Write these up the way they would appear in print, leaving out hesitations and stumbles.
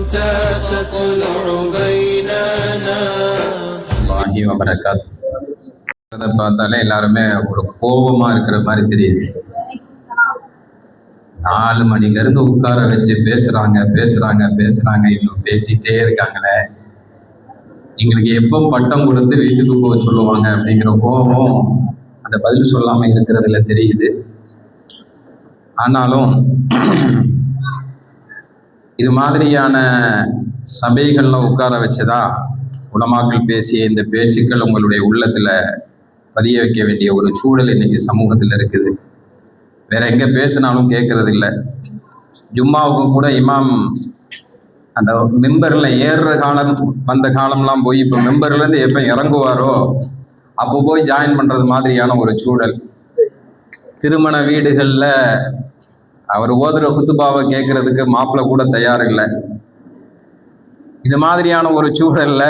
حتى تطلع بيننا. الله وبركاته. அதை பார்த்தாலே எல்லாருமே ஒரு கோபமா இருக்கிற மாதிரி தெரியுது. 4 மணில இருந்து உட்கார வச்சு பேசுறாங்க இன்னும் பேசிட்டே இருக்காங்களே, எங்களுக்கு எப்போ பட்டம் கொடுத்து வீட்டுக்கு போக சொல்லுவாங்க அப்படிங்கிற கோபம் அந்த பதில் சொல்லாம இருக்கிறதுல தெரியுது. ஆனாலும் இது மாதிரியான சபைகள்ல உட்கார வச்சுதான் உலமாக்கள் பேசிய இந்த பேச்சுக்கள் உங்களுடைய உள்ளத்துல பதிய வைக்க வேண்டிய ஒரு சூழல் இன்னைக்கு சமூகத்தில் இருக்குது. வேற எங்க பேசினாலும் கேட்கறது இல்லை. ஜும்மாவுக்கு கூட இமாம் அந்த மெம்பர்ல ஏறுற காலம் வந்த காலம்லாம் போய் இப்போ மெம்பர்ல இருந்து எப்போ இறங்குவாரோ அப்போ போய் ஜாயின் பண்றது மாதிரியான ஒரு சூழல். திருமண வீடுகள்ல அவர் ஓதுற குத்துபாவை கேட்கறதுக்கு மாப்பிள்ளை கூட தயார் இல்லை. இது மாதிரியான ஒரு சூழல்ல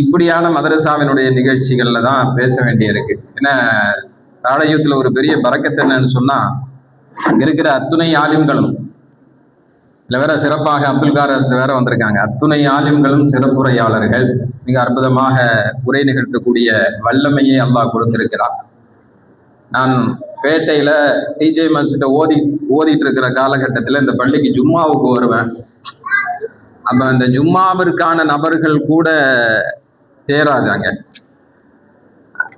இப்படியான மதரசாவினுடைய நிகழ்ச்சிகள்ல தான் பேச வேண்டியிருக்கு. ஏன்னா ராடயூத்தில் ஒரு பெரிய பரக்கத்து என்னன்னு சொன்னா, இருக்கிற அத்துணை ஆலிம்களும் இல்லை வேற சிறப்பாக அப்துல் காரஸ் வேற வந்திருக்காங்க. அத்துணை ஆலிம்களும் சிறப்புரையாளர்கள் மிக அற்புதமாக உரை நிகழ்த்தக்கூடிய வல்லமையை அல்லாஹ் கொடுத்திருக்கிறார். நான் பேட்டையில டிஜே மஸ்ஜித ஓதிட்டு இருக்கிற காலகட்டத்தில் இந்த பள்ளிக்கு ஜும்மாவுக்கு வருவேன். அப்ப அந்த ஜும்மாவிற்கான நபர்கள் கூட தேராதாங்க.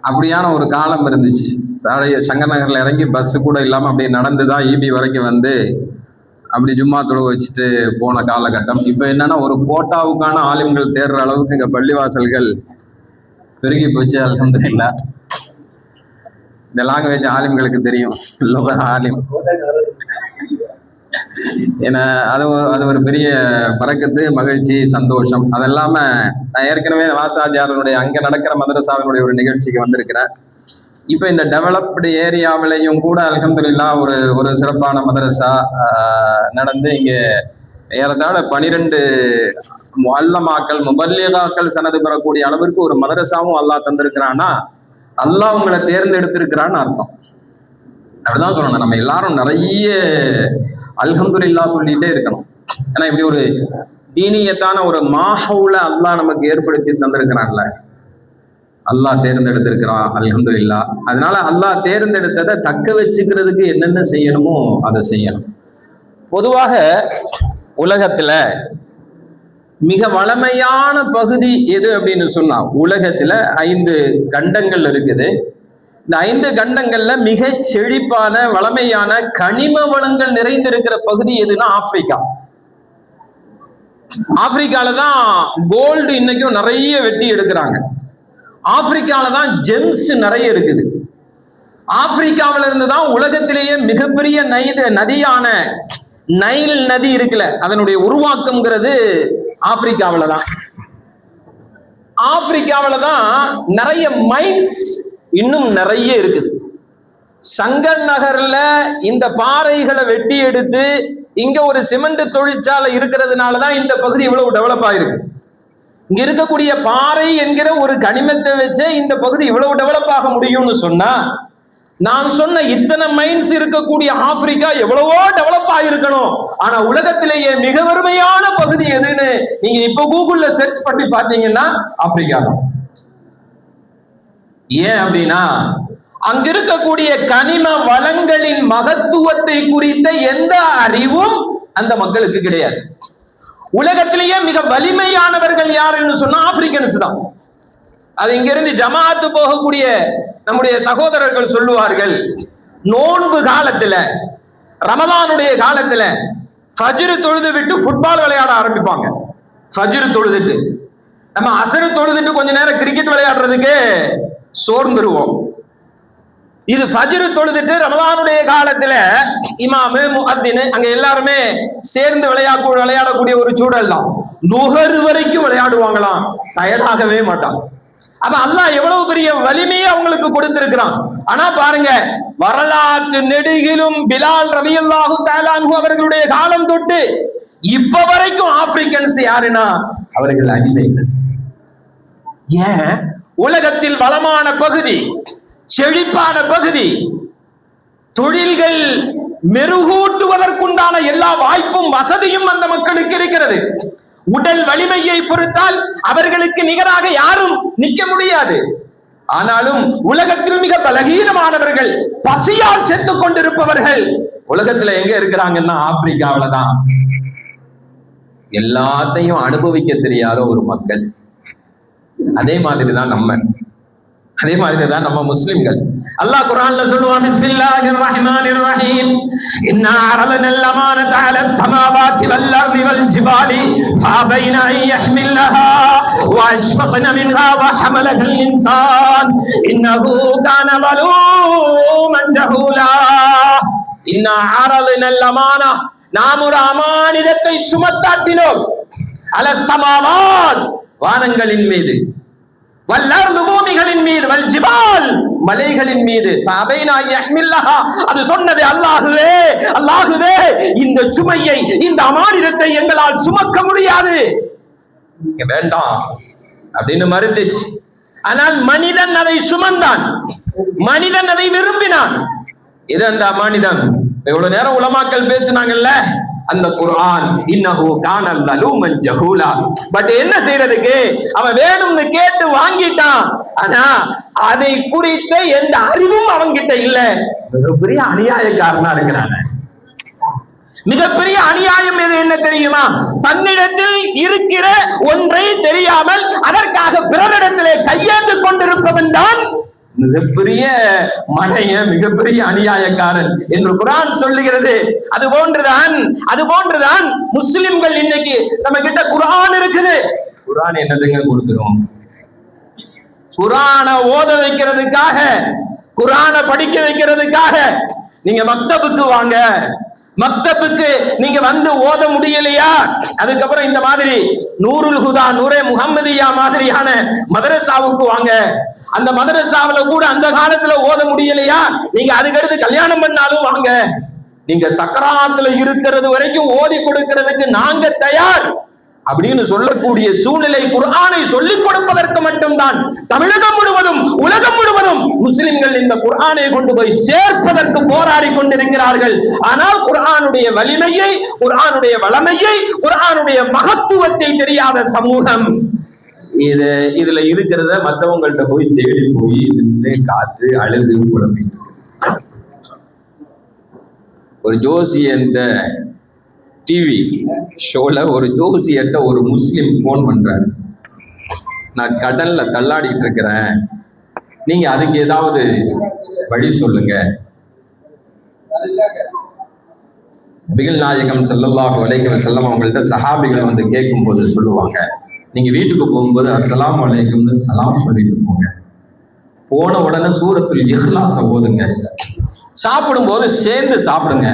அப்படியான ஒரு காலம் இருந்துச்சு. சங்கர் நகர்ல இறங்கி பஸ் கூட இல்லாம அப்படியே நடந்துதான் ஈபி வரைக்கும் வந்து அப்படி ஜும்மா தொழுவ வச்சுட்டு போன காலகட்டம். இப்ப என்னன்னா ஒரு கோட்டாவுக்கான ஆலிம்கள் தேர்ற அளவுக்கு இங்க பள்ளிவாசல்கள் பெருகி போச்சு. அல்ஹம்துலில்லாஹ். இந்த லாங்குவேஜ் ஆலிம்களுக்கு தெரியும், ஆலிம். ஏன்னா அது ஒரு பெரிய பறக்கத்து, மகிழ்ச்சி, சந்தோஷம். அது இல்லாம நான் ஏற்கனவே வாசாஜாரனுடைய அங்க நடக்கிற மதரசாவினுடைய ஒரு நிகழ்ச்சிக்கு வந்திருக்கிறேன். இப்ப இந்த டெவலப்டு ஏரியாவிலையும் கூட அல்ஹம்துலில்லாஹ் ஒரு சிறப்பான மதரசா நடந்து இங்க ஏறத்தாழ 12 முஅல்லமாக்கள் முபல்லிகாக்கள் சனது பெறக்கூடிய அளவிற்கு ஒரு மதரசாவும் அல்லாஹ் தந்திருக்கிறான்னா அல்லாஹ் உங்களை தேர்ந்தெடுத்திருக்கிறான்னு அர்த்தம். அப்படிதான் சொல்லணும். நம்ம எல்லாரும் நிறைய அல்ஹம்துலில்லாஹ் சொல்லிட்டே இருக்கணும். ஏன்னா இப்படி ஒரு தீனியத்தான ஒரு மாஹவுல அல்லாஹ் நமக்கு ஏற்படுத்தி தந்திருக்கிறான்ல, அல்லாஹ் தேர்ந்தெடுத்திருக்கிறான். அல்ஹம்துலில்லாஹ். அதனால அல்லாஹ் தேர்ந்தெடுத்ததை தக்க வச்சுக்கிறதுக்கு என்னென்ன செய்யணுமோ அதை செய்யணும். பொதுவாக உலகத்துல மிக வளமையான பகுதி எது அப்படின்னு சொன்னா, உலகத்துல 5 கண்டங்கள் இருக்குது. இந்த 5 கண்டங்கள்ல மிக செழிப்பான வளமையான கனிம வளங்கள் நிறைந்திருக்கிற பகுதி எதுன்னா ஆப்பிரிக்கா. ஆப்பிரிக்கால தான் கோல்டு இன்னைக்கும் நிறைய வெட்டி எடுக்கிறாங்க. ஆப்பிரிக்கால தான் ஜெம்ஸ் நிறைய இருக்குது. ஆப்பிரிக்காவில இருந்து தான் உலகத்திலேயே மிகப்பெரிய நதியான நைல் நதி இருக்குல்ல, அதனுடைய உருவாக்கம்ங்கிறது ஆப்பிரிக்காவில தான். ஆப்பிரிக்காவில தான் நிறைய மைன்ஸ் இன்னும் நிறைய இருக்குது. சங்கர் நகர்ல இந்த பாறைகளை வெட்டி எடுத்து இங்க ஒரு சிமெண்ட் தொழிற்சாலை இருக்கிறதுனாலதான் இந்த பகுதி இவ்வளவு டெவலப் ஆயிருக்கு. இங்க இருக்கக்கூடிய பாறை என்கிற ஒரு கனிமத்தை வச்சு இந்த பகுதி இவ்வளவு டெவலப் ஆக முடியும்னு சொன்னா, நான் சொன்ன இத்தனை மைன்ஸ் இருக்கக்கூடிய ஆப்பிரிக்கா எவ்வளவோ டெவலப் ஆகிருக்கணும். ஆனா உலகத்திலேயே மிக வறுமையான பகுதி எதுன்னு நீங்க இப்ப கூகுள்ல சர்ச் பண்ணி பாத்தீங்கன்னா ஆப்பிரிக்கா தான். ஏன் அப்படின்னா அங்க இருக்கக்கூடிய கனிம வளங்களின் மகத்துவத்தை குறித்த எந்த அறிவும் அந்த மக்களுக்கு கிடையாது. உலகத்திலேயே மிக வலிமையானவர்கள் யாருன்னு சொன்னா ஆப்பிரிக்கன்ஸ் தான். அது இங்க இருந்து ஜமாத்து போகக்கூடிய நம்முடைய சகோதரர்கள் சொல்லுவார்கள், நோன்பு காலத்துல ரமலானுடைய காலத்துல ஃபஜ்ர் தொழுது விட்டு ஃபுட்பால் விளையாட ஆரம்பிப்பாங்க. ஃபஜ்ர் தொழுதுட்டு நம்ம அசரு தொழுதுட்டு கொஞ்ச நேரம் கிரிக்கெட் விளையாடுறதுக்கு சோர்ந்துருவோம். இது ஃபஜ்ர் தொழுதுட்டு ரமலானுடைய காலத்துல இமாமு முஅத்தின் அங்க எல்லாருமே சேர்ந்து விளையாடக்கூடிய ஒரு சூழல் தான். நுகர் வரைக்கும் விளையாடுவாங்களாம், டயர்டாகவே மாட்டாங்க. அப்ப அல்லாஹ் எவ்வளவு பெரிய வலிமையை அவங்களுக்கு கொடுத்திருக்கிறான். ஆனா பாருங்க, வரலாற்று நெடுகிலும் பிலால் ரலியல்லாஹு தஆலா அன்ஹு அவர்களுடைய காலம் தொட்டு இப்ப வரைக்கும் ஆப்பிரிக்கன்ஸ் யாருன்னா அவர்கள் அடிமைகள். ஏன்? உலகத்தில் வளமான பகுதி, செழிப்பான பகுதி, தொழில்கள் மெருகூட்டுவதற்குண்டான எல்லா வாய்ப்பும் வசதியும் அந்த மக்களுக்கு இருக்கிறது. உடல் வலிமையை பொறுத்தால் அவர்களுக்கு நிகராக யாரும் நிற்க முடியாது. ஆனாலும் உலகத்தில் மிக பலகீனமானவர்கள், பசியால் செத்துக் கொண்டிருப்பவர்கள் உலகத்துல எங்க இருக்கிறாங்கன்னா ஆப்பிரிக்காவில தான். எல்லாத்தையும் அனுபவிக்க தெரியாத ஒரு மக்கள். அதே மாதிரிதான் நம்ம முஸ்லிம்கள். அல்லாஹ் குர்ஆன்ல சொல்லுவான், பிஸ்மில்லாஹிர் ரஹ்மானிர் ரஹீம், இன்னா அரலனல் அமானத அலஸ் ஸமாவாதி வல் அர்தி வல் ஜிபாலி ஃபஅபைன அன் யஹ்மிலஹா வ அஷ்ஃபக்ன மின்ஹா வ ஹமலஹல் இன்சான் இன்னஹு கான ஸலூமன் ஜஹூலா. இன்னா அரலனல் அமானா, நாம் ஒரு அமானிதத்தை சுமத்தாட்டினோம். அலஸ் ஸமாவாத், வானங்களின் மீது, வல்லர்து, பூமிகளின் மீது, வல் ஜிபால், மலைகளின் மீது, ஃபஅபைனா யஹ்மிலஹா, அது சொன்னது அல்லாஹ்வே, அல்லாஹ்வே இந்த சுமையை, இந்த அமானிதத்தை எங்களால் சுமக்க முடியாது, வேண்டாம் அப்படின்னு மறுத்துச்சு. ஆனால் மனிதன் அதை சுமந்தான், மனிதன் அதை விரும்பினான். இது அந்த அமானிதம். இவ்வளவு நேரம் உலமாக்கள் பேசினாங்கல்ல, அந்த குர்ஆன் இன்னஹு கான ஸலூமன் ஜஹூலா. பட் என்ன செய்யறதுக்கு, அவன் வேணும்னு கேட்டு வாங்கிட்டான். ஆனா அதை குறித்த எந்த அறிவும் அவன்கிட்ட இல்ல. மிகப்பெரிய அநியாயக்காரனா இருக்கிறாங்க. மிகப்பெரிய அநியாயம் எது என்ன தெரியுமா? தன்னிடத்தில் இருக்கிற ஒன்றை தெரியாமல் அதற்காக பிறரிடத்திலே கையேந்து கொண்டிருப்பவன் தான் மிகப்பெரிய மடையன், மிகப்பெரிய அநியாயக்காரன் என்று குர்ஆன் சொல்லுகிறது. அது போன்றுதான் முஸ்லிம்கள். இன்னைக்கு நம்ம கிட்ட குர்ஆன் இருக்குது. குர்ஆன் என்னதுங்க கொடுக்கிறோம்? குர்ஆனை ஓத வைக்கிறதுக்காக, குர்ஆனை படிக்க வைக்கிறதுக்காக நீங்க மக்தபுக்கு வாங்க. மக்தபுக்கு நீங்க வந்து ஓத முடியலையா, அதுக்கப்புறம் இந்த மாதிரி நூருல் ஹுதா, நூரே முஹம்மதியா மாதிரியான மதரசாவுக்கு வாங்க. அந்த மதரசாவுல கூட அந்த காலத்துல ஓத முடியலையா, நீங்க அதுக்கடுத்து கல்யாணம் பண்ணாலும் வாங்க. நீங்க சக்கராத்துல இருக்கிறது வரைக்கும் ஓதி கொடுக்கிறதுக்கு நாங்க தயார் அப்படின்னு சொல்லக்கூடிய சூழ்நிலை குர்ஆனை சொல்லிக் கொடுப்பதற்கு மட்டும்தான் தமிழகம் முழுவதும், உலகம் முழுவதும் முஸ்லிம்கள் இந்த குர்ஆனை கொண்டு போய் சேர்ப்பதற்கு போராடி கொண்டிருக்கிறார்கள். ஆனால் குர்ஆனுடைய வலிமையை, குர்ஆனுடைய வளமையை, குர்ஆனுடைய மகத்துவத்தை தெரியாத சமூகம் இதுல இருக்கிறத மற்றவங்கள்ட்ட போய் தேடி போய் நின்று காத்து அழுது குழம்பிட்டு. ஒரு ஜோசியன்ற டிவி ஷோல ஒரு ஜோசியர்ட்ட ஒரு முஸ்லிம் போன் பண்றாரு, நான் கடல்ல தள்ளாடிட்டு இருக்கிறேன், நீங்க அதுக்கு ஏதாவது வழி சொல்லுங்க. நபிகள் நாயகம் ஸல்லல்லாஹு அலைஹி வஸல்லம் அவங்கள்ட்ட சஹாபிகள் வந்து கேட்கும் போது சொல்லுவாங்க, நீங்க வீட்டுக்கு போகும்போது அஸ்ஸலாமு அலைக்கும்னு சலாம் சொல்லிட்டு போங்க. போன உடனே சூரத்துல் இஹ்லாஸ ஓதுங்க. சாப்பிடும் போது சேர்ந்து சாப்பிடுங்க.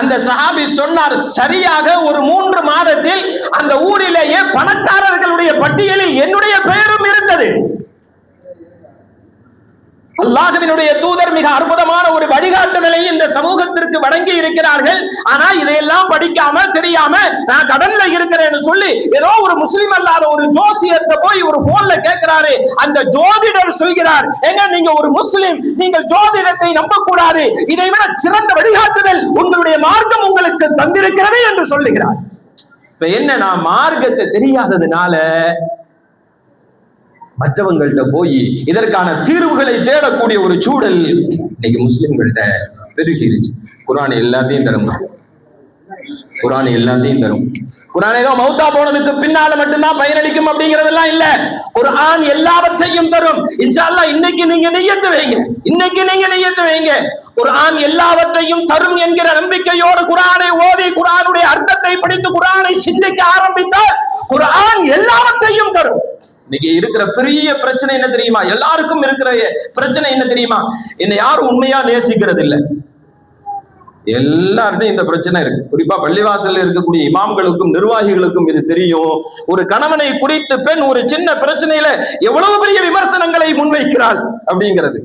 அந்த சஹாபி சொன்னார், சரியாக ஒரு 3 மாதத்தில் அந்த ஊரிலேயே பணக்காரர்களுடைய பட்டியலில் என்னுடைய பெயரும் இருந்தது. அல்லாஹ்வினுடைய தூதர் மிக அற்புதமான ஒரு வழிகாட்டுதலை இந்த சமூகத்திற்கு வழங்கி இருக்கிறார்கள். ஆனா இதையெல்லாம் படிக்காம தெரியாம நான் கடன்ல இருக்கிறேன்னு சொல்லி ஏதோ ஒரு முஸ்லிம் அல்லாத ஒரு ஜோசியர்ட்ட போய் ஒரு போன்ல கேட்கிறாரு. அந்த ஜோதிடர் சொல்கிறார், ஏங்க நீங்க ஒரு முஸ்லிம், நீங்கள் ஜோதிடத்தை நம்ப கூடாது, இதை விட சிறந்த வழிகாட்டுதல் உங்களுடைய மார்க்கம் உங்களுக்கு தந்திருக்கிறது என்று சொல்லுகிறார். இப்ப என்ன, நான் மார்க்கத்தை தெரியாததுனால மற்றவங்கள்ட்ட போய் இதற்கான தீர்வுகளை தேடக்கூடிய ஒரு சூழல் இன்னைக்கு முஸ்லிம்கள்ட்ட பெருகிருச்சு. குர்ஆன் எல்லாத்தையும் தரும், குர்ஆன் எல்லாத்தையும் தரும். குர்ஆன் ஏதோ மௌத்தா போனதுக்கு பின்னால மட்டும்தான் பயனளிக்கும் அப்படிங்கறதெல்லாம் இல்ல. குர்ஆன் எல்லாவற்றையும் தரும். இன்ஷா அல்லாஹ் இன்னைக்கு நீங்க நியத்து வைங்க, குர்ஆன் எல்லாவற்றையும் தரும் என்கிற நம்பிக்கையோடு குர்ஆனை ஓதி, குர்ஆனுடைய அர்த்தத்தை படித்து, குர்ஆனை சிந்திக்க ஆரம்பித்தால் குர்ஆன் எல்லாவற்றையும் தரும். இன்னைக்கு இருக்கிற பெரிய பிரச்சனை என்ன தெரியுமா? எல்லாருக்கும் இருக்கிற பிரச்சனை என்ன தெரியுமா? என்னை யாரும் உண்மையா நேசிக்கிறது இல்லை. எல்லார்ட்டும் இந்த பிரச்சனை இருக்கு. குறிப்பா பள்ளிவாசல்ல இருக்கக்கூடிய இமாம்களுக்கும் நிர்வாகிகளுக்கும் இது தெரியும். ஒரு கணவனை குறித்து பெண் ஒரு சின்ன பிரச்சனையில எவ்வளவு பெரிய விமர்சனங்களை முன்வைக்கிறாள் அப்படிங்கிறது.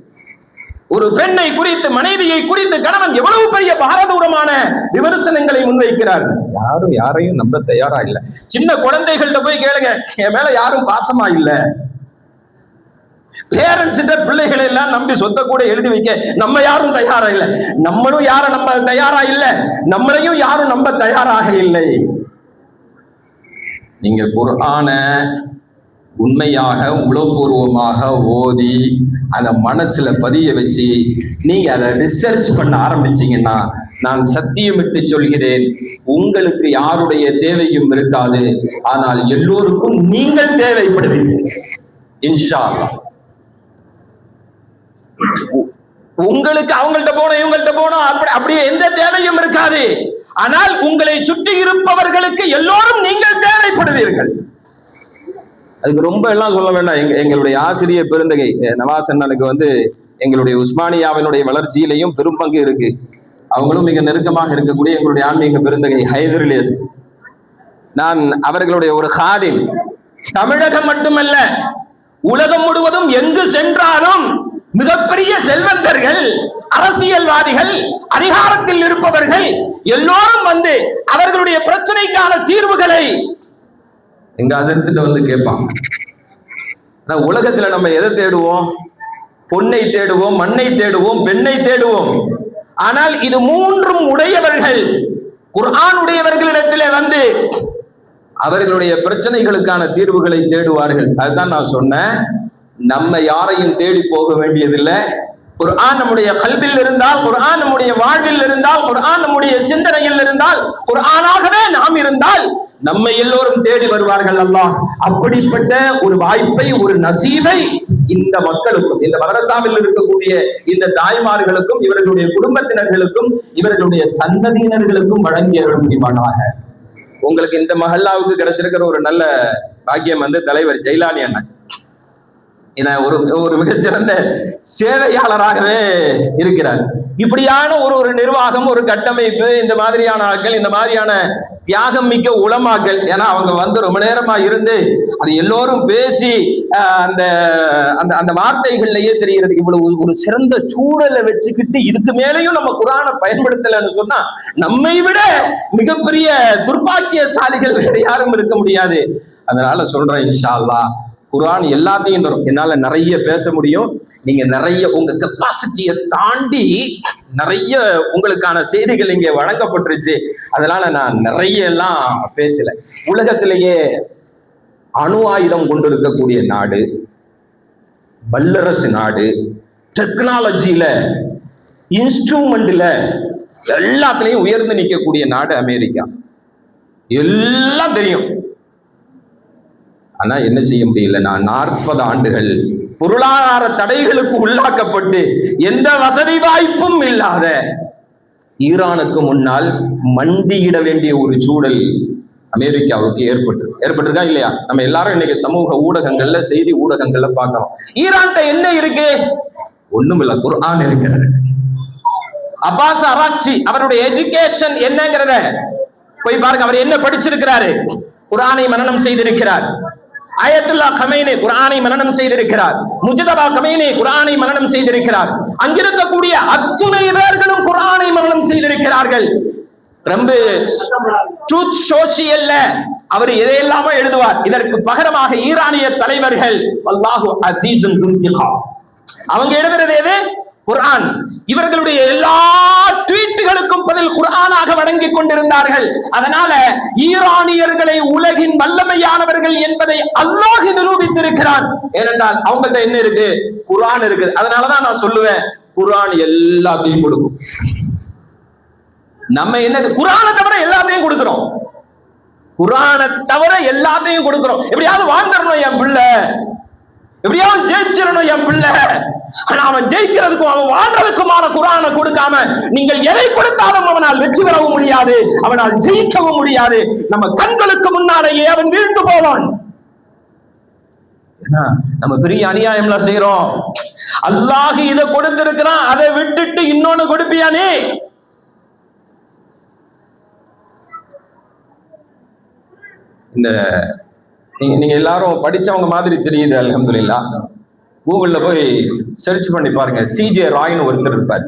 ஒரு பெண்ணை குறித்து, மனைவியை குறித்து கணவன் எவ்வளவு பெரிய பாரதூரமான விமர்சனங்களை முன்வைக்கிறார். யாரையும் நம்ப தயாரா இல்ல. சின்ன குழந்தைகள்கிட்ட போய் கேளுங்க, என் மேல யாரும் பாசமா இல்ல. பேரண்ட்ஸ் பிள்ளைகளை எல்லாம் நம்பி சொத்தை கூட எழுதி வைக்க நம்ம யாரும் தயாரா இல்லை. நம்மளும் யாரும் நம்ப தயாரா இல்லை, நம்மளையும் யாரும் நம்ப தயாராக இல்லை. நீங்க குர்ஆன உண்மையாக உளப்பூர்வமாக ஓதி அதை மனசுல பதிய வச்சு நீங்க அதை ரிசர்ச் பண்ண ஆரம்பிச்சீங்கன்னா, நான் சத்தியமிட்டு சொல்கிறேன், உங்களுக்கு யாருடைய தேவையும் இருக்காது. ஆனால் எல்லோருக்கும் நீங்கள் தேவைப்படுவீர்கள் இன்ஷா அல்லாஹ். உங்களுக்கு அவங்கள்ட்ட போனோம் இவங்கள்ட்ட போனோம் அப்படி எந்த தேவையும் இருக்காது. ஆனால் உங்களை சுற்றி இருப்பவர்களுக்கு எல்லோரும் நீங்கள் தேவைப்படுவீர்கள். அதுக்கு ரொம்ப எல்லாம் சொல்ல வேண்டாம். எங்களுடைய ஆசிரியர் பெருந்தகை நவாஸ் அண்ணனுக்கு எங்களுடைய உஸ்மானியாவினுடைய வளர்ச்சியிலையும் பெரும் பங்கு இருக்கு. அவங்களும் மிக நெருக்கமாக இருக்கக்கூடிய எங்களுடைய ஆன்மீக பெருந்தகை ஹைதர்லியஸ். நான் அவர்களுடைய ஒரு ஹாதிம். தமிழகம் மட்டுமல்ல, உலகம் முழுவதும் எங்கு சென்றாலும் மிகப்பெரிய செல்வந்தர்கள், அரசியல்வாதிகள், அதிகாரத்தில் இருப்பவர்கள் எல்லோரும் அவர்களுடைய பிரச்சனைக்கான தீர்வுகளை எங்க அஜர்த்திட்ட கேட்பாங்க. உலகத்துல நம்ம எதை தேடுவோம்? பொன்னை தேடுவோம், மண்ணை தேடுவோம், பெண்ணை தேடுவோம். ஆனால் இது மூன்றும் உடையவர்கள் குர்ஆன் உடையவர்களிடத்திலே அவர்களுடைய பிரச்சனைகளுக்கான தீர்வுகளை தேடுவார்கள். அதுதான் நான் சொன்னேன், நம்ம யாரையும் தேடி போக வேண்டியதில்லை. குர்ஆன் நம்முடைய கல்பில் இருந்தால், குர்ஆன் நம்முடைய வாழ்வில் இருந்தால், குர்ஆன் நம்முடைய சிந்தனையில் இருந்தால், குர்ஆனாகவே நாம் இருந்தால் நம்ம எல்லோரும் தேடி வருவார்கள் அல்லாஹ். அப்படிப்பட்ட ஒரு வாய்ப்பை, ஒரு நசீபை இந்த மக்களுக்கும், இந்த மதரசாவில் இருக்கக்கூடிய இந்த தாய்மார்களுக்கும், இவர்களுடைய குடும்பத்தினர்களுக்கும், இவர்களுடைய சந்ததியினர்களுக்கும் வழங்கி அருள் புரிவானாக. உங்களுக்கு இந்த மஹல்லாவுக்கு கிடைச்சிருக்கிற ஒரு நல்ல பாக்கியம் தலைவர் ஜெயிலானி அண்ணன் ஒரு மிகச்சிறந்த சேவையாளராகவே இருக்கிறார். இப்படியான ஒரு நிர்வாகம், ஒரு கட்டமைப்பு, இந்த மாதிரியான ஆட்கள், இந்த மாதிரியான தியாகம் மிக்க உலமாக்கள், ஏன்னா அவங்க ரொம்ப நேரமா இருந்து அது எல்லோரும் பேசி அந்த அந்த வார்த்தைகள்லயே தெரிகிறது. இவ்வளவு ஒரு சிறந்த சூழலை வச்சுக்கிட்டு இதுக்கு மேலேயும் நம்ம குர்ஆனை பயன்படுத்தலன்னு சொன்னா நம்மை விட மிகப்பெரிய துர்பாக்கியசாலிகள் வேற யாரும் இருக்க முடியாது. அதனால சொல்றேன், இன்ஷா அல்லாஹ் குர்ஆன் எல்லாத்தையும் தரும். என்னால நிறைய பேச முடியும். நீங்க நிறைய உங்க கெப்பாசிட்டியை தாண்டி நிறைய உங்களுக்கான செய்திகள் இங்கே வழங்கப்பட்டுருச்சு. அதனால நான் நிறைய எல்லாம் பேசல. உலகத்திலேயே அணு ஆயுதம் கொண்டிருக்கக்கூடிய நாடு, வல்லரசு நாடு, டெக்னாலஜியில, இன்ஸ்ட்ருமெண்ட்ல எல்லாத்துலயும் உயர்ந்து நிற்கக்கூடிய நாடு அமெரிக்கா. எல்லாம் தெரியும். ஆனா என்ன செய்ய முடியல? நான் 40 ஆண்டுகள் பொருளாதார தடைகளுக்கு உள்ளாக்கப்பட்டு எந்த வசதி வாய்ப்பும் இல்லாத ஈரானுக்கு முன்னால் மண்டியிட வேண்டிய ஒரு சூழல் அமெரிக்காவுக்கு ஏற்பட்டிருக்கா இல்லையா? நம்ம எல்லாரும் இன்னைக்கு சமூக ஊடகங்கள்ல, செய்தி ஊடகங்கள்ல பார்க்கிறோம். ஈரான்கிட்ட என்ன இருக்கு? ஒண்ணும் இல்ல, குர்ஆன் இருக்கிறது. அப்பாஸ் அராக்சி அவருடைய எஜுகேஷன் என்னங்கிறத போய் பாருங்க. அவர் என்ன படிச்சிருக்கிறாரு? குர்ஆனை மனனம் செய்திருக்கிறார். அயத்துல்லா கமைனி குர்ஆனை மனனம் செய்திருக்கிறார். முஜ்தபா கமைனி குர்ஆனை மனனம் செய்திருக்கிறார். அங்கிருக்கக்கூடிய அத்துணை பேர்களும் குர்ஆனை மனனம் செய்திருக்கிறார்கள். ரொம்ப ட்ரூத் சோஷியல்ல அவர் எதையெல்லாமோ எழுதுவார். இதற்கு பகரமாக ஈரானிய தலைவர்கள் அல்லாஹு அஸீஸுன் துன்திகா அவங்க எழுதுறது எது? குர்ஆன். இவர்களுடைய எல்லா ட்வீட்டுகளுக்கும் பதில் குர்ஆனாக வழங்கி கொண்டிருந்தார்கள். அதனால ஈரானியர்களை உலகின் வல்லமையானவர்கள் என்பதை அல்லாஹ் நிரூபித்திருக்கிறான். ஏனென்றால் அவங்கள்ட்ட என்ன இருக்கு? குர்ஆன் இருக்கு. அதனாலதான் நான் சொல்லுவேன், குர்ஆன் எல்லாத்தையும் கொடுக்கும். நம்ம என்ன குர்ஆனை தவிர எல்லாத்தையும் கொடுக்கிறோம். குர்ஆனை தவிர எல்லாத்தையும் கொடுக்கிறோம். எப்படியாவது வாழ்ந்துடணும் என் பிள்ளை, எப்படியாவது ஜெயிச்சிடணும் என் பிள்ளை. ஆனா அவன் ஜெயிக்கிறதுக்கும் அவன் வாழ்றதுக்குமான குர்ஆனை கொடுக்காம நீங்கள் எதை கொடுத்தாலும் அவனால் வெற்றி பெறவும் முடியாது, அவனால் ஜெயிக்கவும் முடியாது. நம்ம கண்களுக்கு முன்னாலேயே அவன் வீழ்ந்து போவான். நம்ம பெரிய அநியாயம்லாம் செய்யறோம். அல்லாஹ் இதை கொடுத்திருக்கிறான், அதை விட்டுட்டு இன்னொன்னு கொடுப்பியானே? இந்த நீங்க எல்லாரும் படிச்சவங்க மாதிரி தெரியுது. அல்ஹம்துலில்லாஹ். கூகுள்ல போய் சர்ச் பண்ணி பாருங்க. சிஜே ராய்னு ஒருத்தர் இருப்பார்.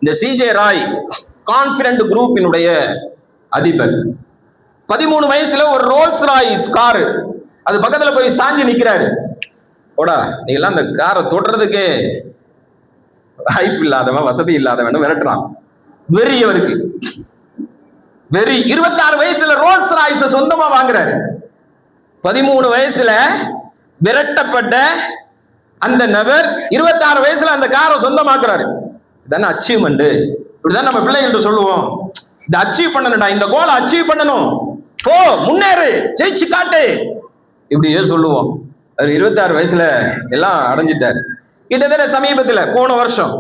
இந்த சிஜே ராய் கான்பிடன்ட் குரூப்பினுடைய அதிபர். 13 வயசுல ஒரு ரோல்ஸ் ராய்ஸ் கார் அது பக்கத்துல போய் சாஞ்சி நிக்கிறாரு. போடா நீ எல்லாம் அந்த காரை தொடுறதுக்கே வாய்ப்பு இல்லாதவன் வசதி இல்லாதவன் விரட்டுறான். வெறி அவருக்கு வெறி. 26 வயசுல ரோல்ஸ் ராய்ஸ் சொந்தமா வாங்குறாரு. 13 வயசுல விரட்டப்பட்ட அந்த நபர் 26 வயசுல அந்த காரை சொந்தமாக்குறாரு. இதான அச்சீவ்மெண்ட். இப்படிதான் நம்ம பிள்ளைகள் சொல்லுவோம், இந்த அச்சீவ் பண்ணணும்டா, இந்த கோலை அச்சீவ் பண்ணணும், போ முன்னேறு, ஜெயிச்சு காட்டு, இப்படியே சொல்லுவோம். அவர் 26 வயசுல எல்லாம் அடைஞ்சிட்டாரு. கிட்டத்தட்ட சமீபத்துல போன வருஷம்,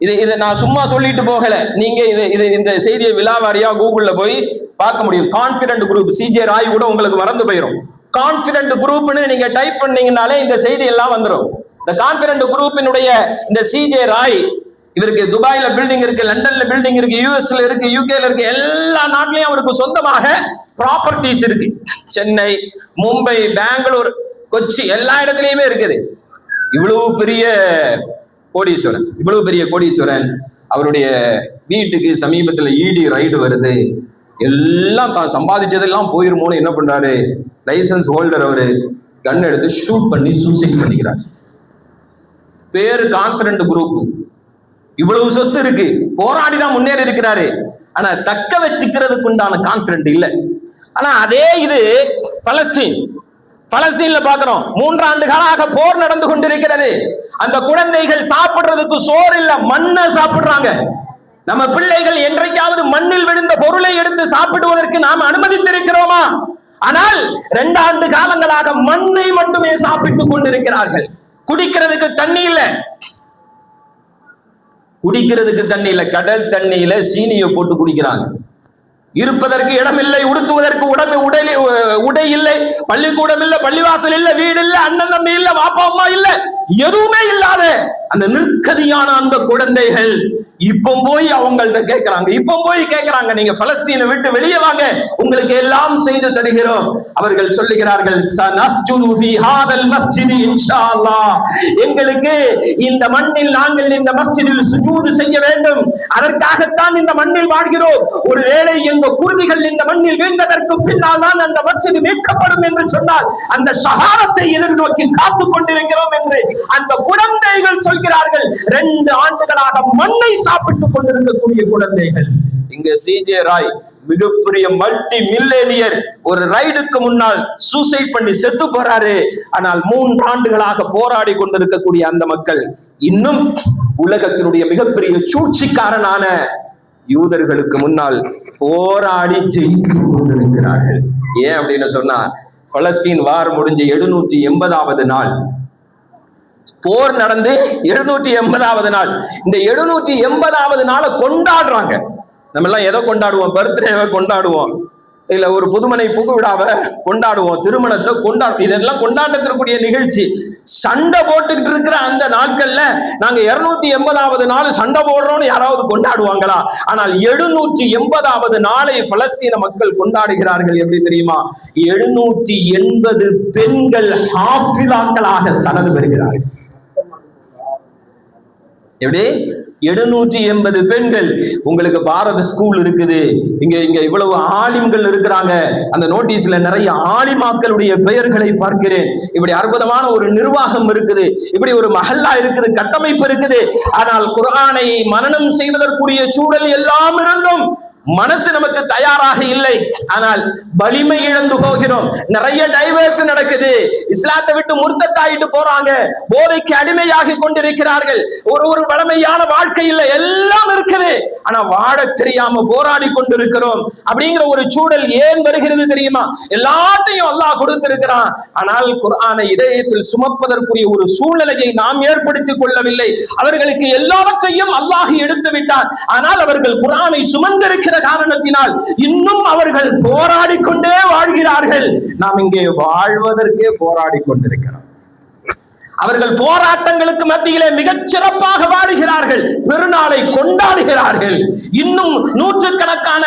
இது நான் சும்மா சொல்லிட்டு போகல, நீங்க இந்த செய்தியை விலாவாரியா கூகுள்ல போய் பார்க்க முடியும். கான்பிடன்ட் குரூப் சிஜே ராய் கூட உங்களுக்கு மறந்து போயிடும். கான்பிடன்ட் குரூப்னு நீங்க டைப் பண்ணீங்கனாலே இந்த செய்தி எல்லாம் வந்துடும். இந்த கான்பிடன்ட் குரூப்பினுடைய இந்த சிஜே ராய், இவருக்கு துபாயில பில்டிங் இருக்கு, லண்டன்ல பில்டிங் இருக்கு, யூஎஸ்ல இருக்கு, யூகேல இருக்கு, எல்லா நாட்டிலையும் அவருக்கு சொந்தமாக ப்ராப்பர்ட்டிஸ் இருக்கு. சென்னை, மும்பை, பெங்களூர், கொச்சி எல்லா இடத்துலயுமே இருக்குது. இவ்வளவு பெரிய கோடீஸ்வரன் அவருடைய வீட்டுக்கு சமீபத்தில் இடி ரைடு வருது. எல்லாம் தான் சம்பாதிச்சதெல்லாம் போயிருமோன்னு என்ன பண்றாரு, லைசன்ஸ் ஹோல்டர் அவரு கன் எடுத்து ஷூட் பண்ணி சூசைட் பண்ணிக்கிறார். பேரு கான்பிடன்ட் குரூப். இவ்வளவு சொத்து இருக்கு, போராடிதான் முன்னேறி இருக்கிறாரு. ஆனா தக்க வச்சுக்கிறதுக்கு உண்டான கான்பிடன்ட் இல்லை. ஆனா அதே இது பலஸ்தீன்ல பாக்குறோம். 3 ஆண்டு காலாக போர் நடந்து கொண்டிருக்கிறது. அந்த குழந்தைகள் சாப்பிடுறதுக்கு சோறு இல்ல, மண்ணை சாப்பிடுறாங்க. நம்ம பிள்ளைகள் என்றைக்காவது மண்ணில் விழுந்த பொருளை எடுத்து சாப்பிடுவதற்கு நாம் அனுமதித்திருக்கிறோமா? ஆனால் 2 ஆண்டு காலங்களாக மண்ணை மட்டுமே சாப்பிட்டுக் கொண்டிருக்கிறார்கள். குடிக்கிறதுக்கு தண்ணி இல்ல, கடல் தண்ணியில சீனியை போட்டு குடிக்கிறாங்க. இருப்பதற்கு இடம் இல்லை, உடுத்துவதற்கு உடை இல்லை, பள்ளிக்கூடம் இல்லை, பள்ளிவாசல் இல்லை, வீடு இல்லை, அண்ணன் தம்பி இல்லை, பாப்பா அம்மா இல்லை, எதுவுமே இல்லாத அந்த நிற்கதியான அந்த குழந்தைகள் இப்போ போய் அவங்கள்ட்ட கேட்கிறாங்க, நீங்க பலஸ்தீனை விட்டு வெளியே வாங்க, உங்களுக்கு எல்லாம் செய்து தருகிறோம். அவர்கள் சொல்லுகிறார்கள், எங்களுக்கு இந்த மண்ணில் நாங்கள் இந்த மஸ்ஜிதில் சுஜூது செய்ய வேண்டும், அதற்காகத்தான் இந்த மண்ணில் வாழ்கிறோம். ஒருவேளை எங்க குருதிகள் இந்த மண்ணில் வீழ்ந்ததற்கு பின்னால் தான் அந்த மஸ்ஜித் மீட்கப்படும் என்று சொன்னால் அந்த ஷஹாதத்தை எதிர்நோக்கி காத்துக் கொண்டிருக்கிறோம் என்று அந்த குழந்தைகள் சொல்கிறார்கள். 2 ஆண்டுகளாக மண்ணை சாப்பிட்டுக் கொண்டிருக்கக்கூடிய குழந்தைகள். இங்க சிஜே ராய் மிகப்பெரிய மல்டி மில்லேனியர் ஒரு ரைடுக்கு முன்னால் சூசைட் பண்ணி செத்து போறாரு. ஆனால் 3 ஆண்டுகளாக போராடி கொண்டிருக்கக்கூடிய அந்த மக்கள் இன்னும் உலகத்தினுடைய மிகப்பெரிய சூழ்ச்சிக்காரனான யூதர்களுக்கு முன்னால் போராடி ஜெயித்து கொண்டிருக்கிறார்கள். ஏன் அப்படின்னு சொன்னா, பலஸ்தீன் வார் முடிஞ்ச 780வது நாள், போர் நடந்து 780வது நாள். இந்த 780வது நாளை கொண்டாடுறாங்க. நம்ம எல்லாம் எதை கொண்டாடுவோம்? பர்த்டேவை கொண்டாடுவோம், இல்ல ஒரு புதுமனை புகு விழாவை கொண்டாடுவோம், திருமணத்தை கொண்டாடுவோம். இதெல்லாம் கொண்டாட்டத்திற்குரிய நிகழ்ச்சி. சண்டை போட்டுக்கிட்டு இருக்கிற அந்த நாட்கள்ல நாங்க 280வது நாள் சண்டை போடுறோம்னு யாராவது கொண்டாடுவாங்களா? ஆனால் 780வது நாளை பலஸ்தீன மக்கள் கொண்டாடுகிறார்கள். எப்படி தெரியுமா? 780 பெண்கள் ஹாஃபிலாக்களாக சனது பெறுகிறார்கள். எப்படி? 780 பெண்கள். உங்களுக்கு பாரத ஸ்கூல் இருக்குது, இங்க இவ்வளவு ஆலிம்கள் இருக்கிறாங்க. அந்த நோட்டீஸ்ல நிறைய ஆலிமாக்களுடைய பெயர்களை பார்க்கிறேன். இப்படி அற்புதமான ஒரு நிர்வாகம் இருக்குது, இப்படி ஒரு மஹல்லா இருக்குது, கட்டமைப்பு இருக்குது. ஆனால் குர்ஆனை மனனம் செய்வதற்குரிய சூழல் எல்லாம் இருந்தும் மனசு நமக்கு தயாராக இல்லை. ஆனால் வலிமை இழந்து போகிறோம். நிறைய டைவர்ஸ் நடக்குது, இஸ்லாத்தை விட்டு முர்த்தத்தாயிட்டு போறாங்க, போதைக்கு அடிமையாகி கொண்டிருக்கிறார்கள். ஒரு வளமையான வாழ்க்கை இல்லை, எல்லாம் இருக்குது. ஆனா வாழ தெரியாம போராடி கொண்டிருக்கிறோம். அப்படிங்கிற ஒரு சூழல் ஏன் வருகிறது தெரியுமா? எல்லாத்தையும் அல்லாஹ் கொடுத்திருக்கிறான். ஆனால் குர்ஆனை இதயத்தில் சுமப்பதற்குரிய ஒரு சூழ்நிலையை நாம் ஏற்படுத்திக் கொள்ளவில்லை. அவர்களுக்கு எல்லாவற்றையும் அல்லாஹ் எடுத்து விட்டான். ஆனால் அவர்கள் குர்ஆனை சுமந்திருக்கிற காரணத்தினால் இன்னும் அவர்கள் போராடி கொண்டே வாழ்கிறார்கள். நாம் இங்கே வாழ்வதற்கே போராடி கொண்டிருக்கிறோம். அவர்கள் போராட்டங்களுக்கு மத்தியிலே மிகச் சிறப்பாக வாழுகிறார்கள், பெருநாளை கொண்டாடுகிறார்கள். இன்னும் நூற்றுக்கணக்கான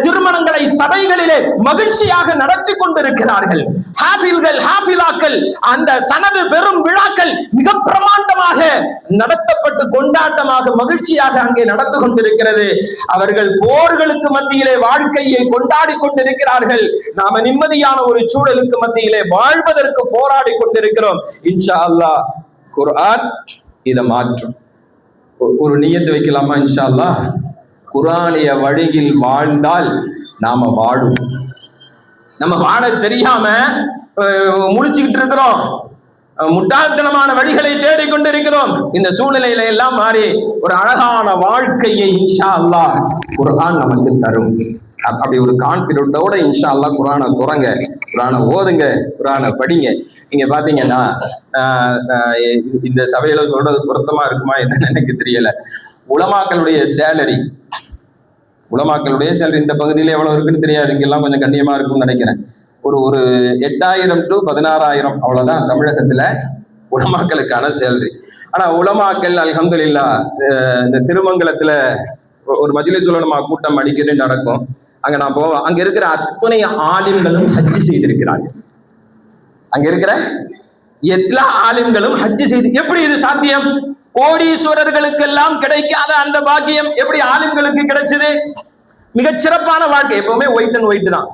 திருமணங்களை சபைகளிலே மகிழ்ச்சியாக நடத்தி கொண்டிருக்கிறார்கள். ஹாஃபில்கள், ஹாஃபிலாக்கள், அந்த சனது பெரும் விழாக்கள் மிக பிரமாண்டமாக நடத்தப்பட்டு கொண்டாட்டமாக மகிழ்ச்சியாக அங்கே நடந்து கொண்டிருக்கிறது. அவர்கள் போர்களுக்கு மத்தியிலே வாழ்க்கையை கொண்டாடி கொண்டிருக்கிறார்கள். நாம நிம்மதியான ஒரு சூழலுக்கு மத்தியிலே வாழ்வதற்கு போராடி கொண்டிருக்கிறோம். இன்ஷா அல்லாஹ் குர்ஆன் இதை மாற்றும். ஒரு நியத்து வைக்கலாமா? இன்ஷா அல்லாஹ் குர்ஆனிய வழியில் வாழ்ந்தால் நாம வாழும். நம்ம வாழ தெரியாம முழிச்சுக்கிட்டு இருக்கிறோம், முட்டாள்தனமான வழிகளை தேடிக்கொண்டிருக்கிறோம். இந்த சூழ்நிலையில எல்லாம் மாறி ஒரு அழகான வாழ்க்கையை இன்ஷா அல்லாஹ் குர்ஆன் நமக்கு தரும். அப்படி ஒரு கான்பிடென்ட்டோட இன்ஷா அல்லாஹ் குர்ஆனை துறங்க, குர்ஆனை ஓதுங்க, குர்ஆனை படிங்க. நீங்க பாத்தீங்கன்னா இந்த சபையில சொல்றது பொருத்தமா இருக்குமா என்னன்னு எனக்கு தெரியல. உலமாக்களுடைய சேலரி இந்த பகுதியில எவ்வளவு இருக்குன்னு தெரியாது, இங்கெல்லாம் கொஞ்சம் கண்ணியமா இருக்கும்னு நினைக்கிறேன். ஒரு 8,000 to 16,000 அவ்வளவுதான் தமிழகத்துல உலமாக்களுக்கான சேலரி. ஆனா உலமாக்கள் அல்ஹம்துலில்லாஹ் இந்த திருமங்கலத்துல ஒரு மஜ்லிஸ் உலமா கூட்டம் அடிக்கடி நடக்கும். அங்க நான் போவேன். அங்க இருக்கிற அத்தனை ஆலிம்களும் ஹஜ் செய்திருக்கிறார்கள். அங்க இருக்கிற எல்லா ஆலிம்களும் ஹஜ் செய்து, எப்படி இது சாத்தியம்? கோடீஸ்வரர்களுக்கெல்லாம் கிடைக்காத அந்த பாக்கியம் எப்படி ஆலிம்களுக்கு கிடைச்சது? மிகச்சிறப்பான வாழ்க்கை. எப்பவுமே ஒயிட் அண்ட் ஒயிட் தான்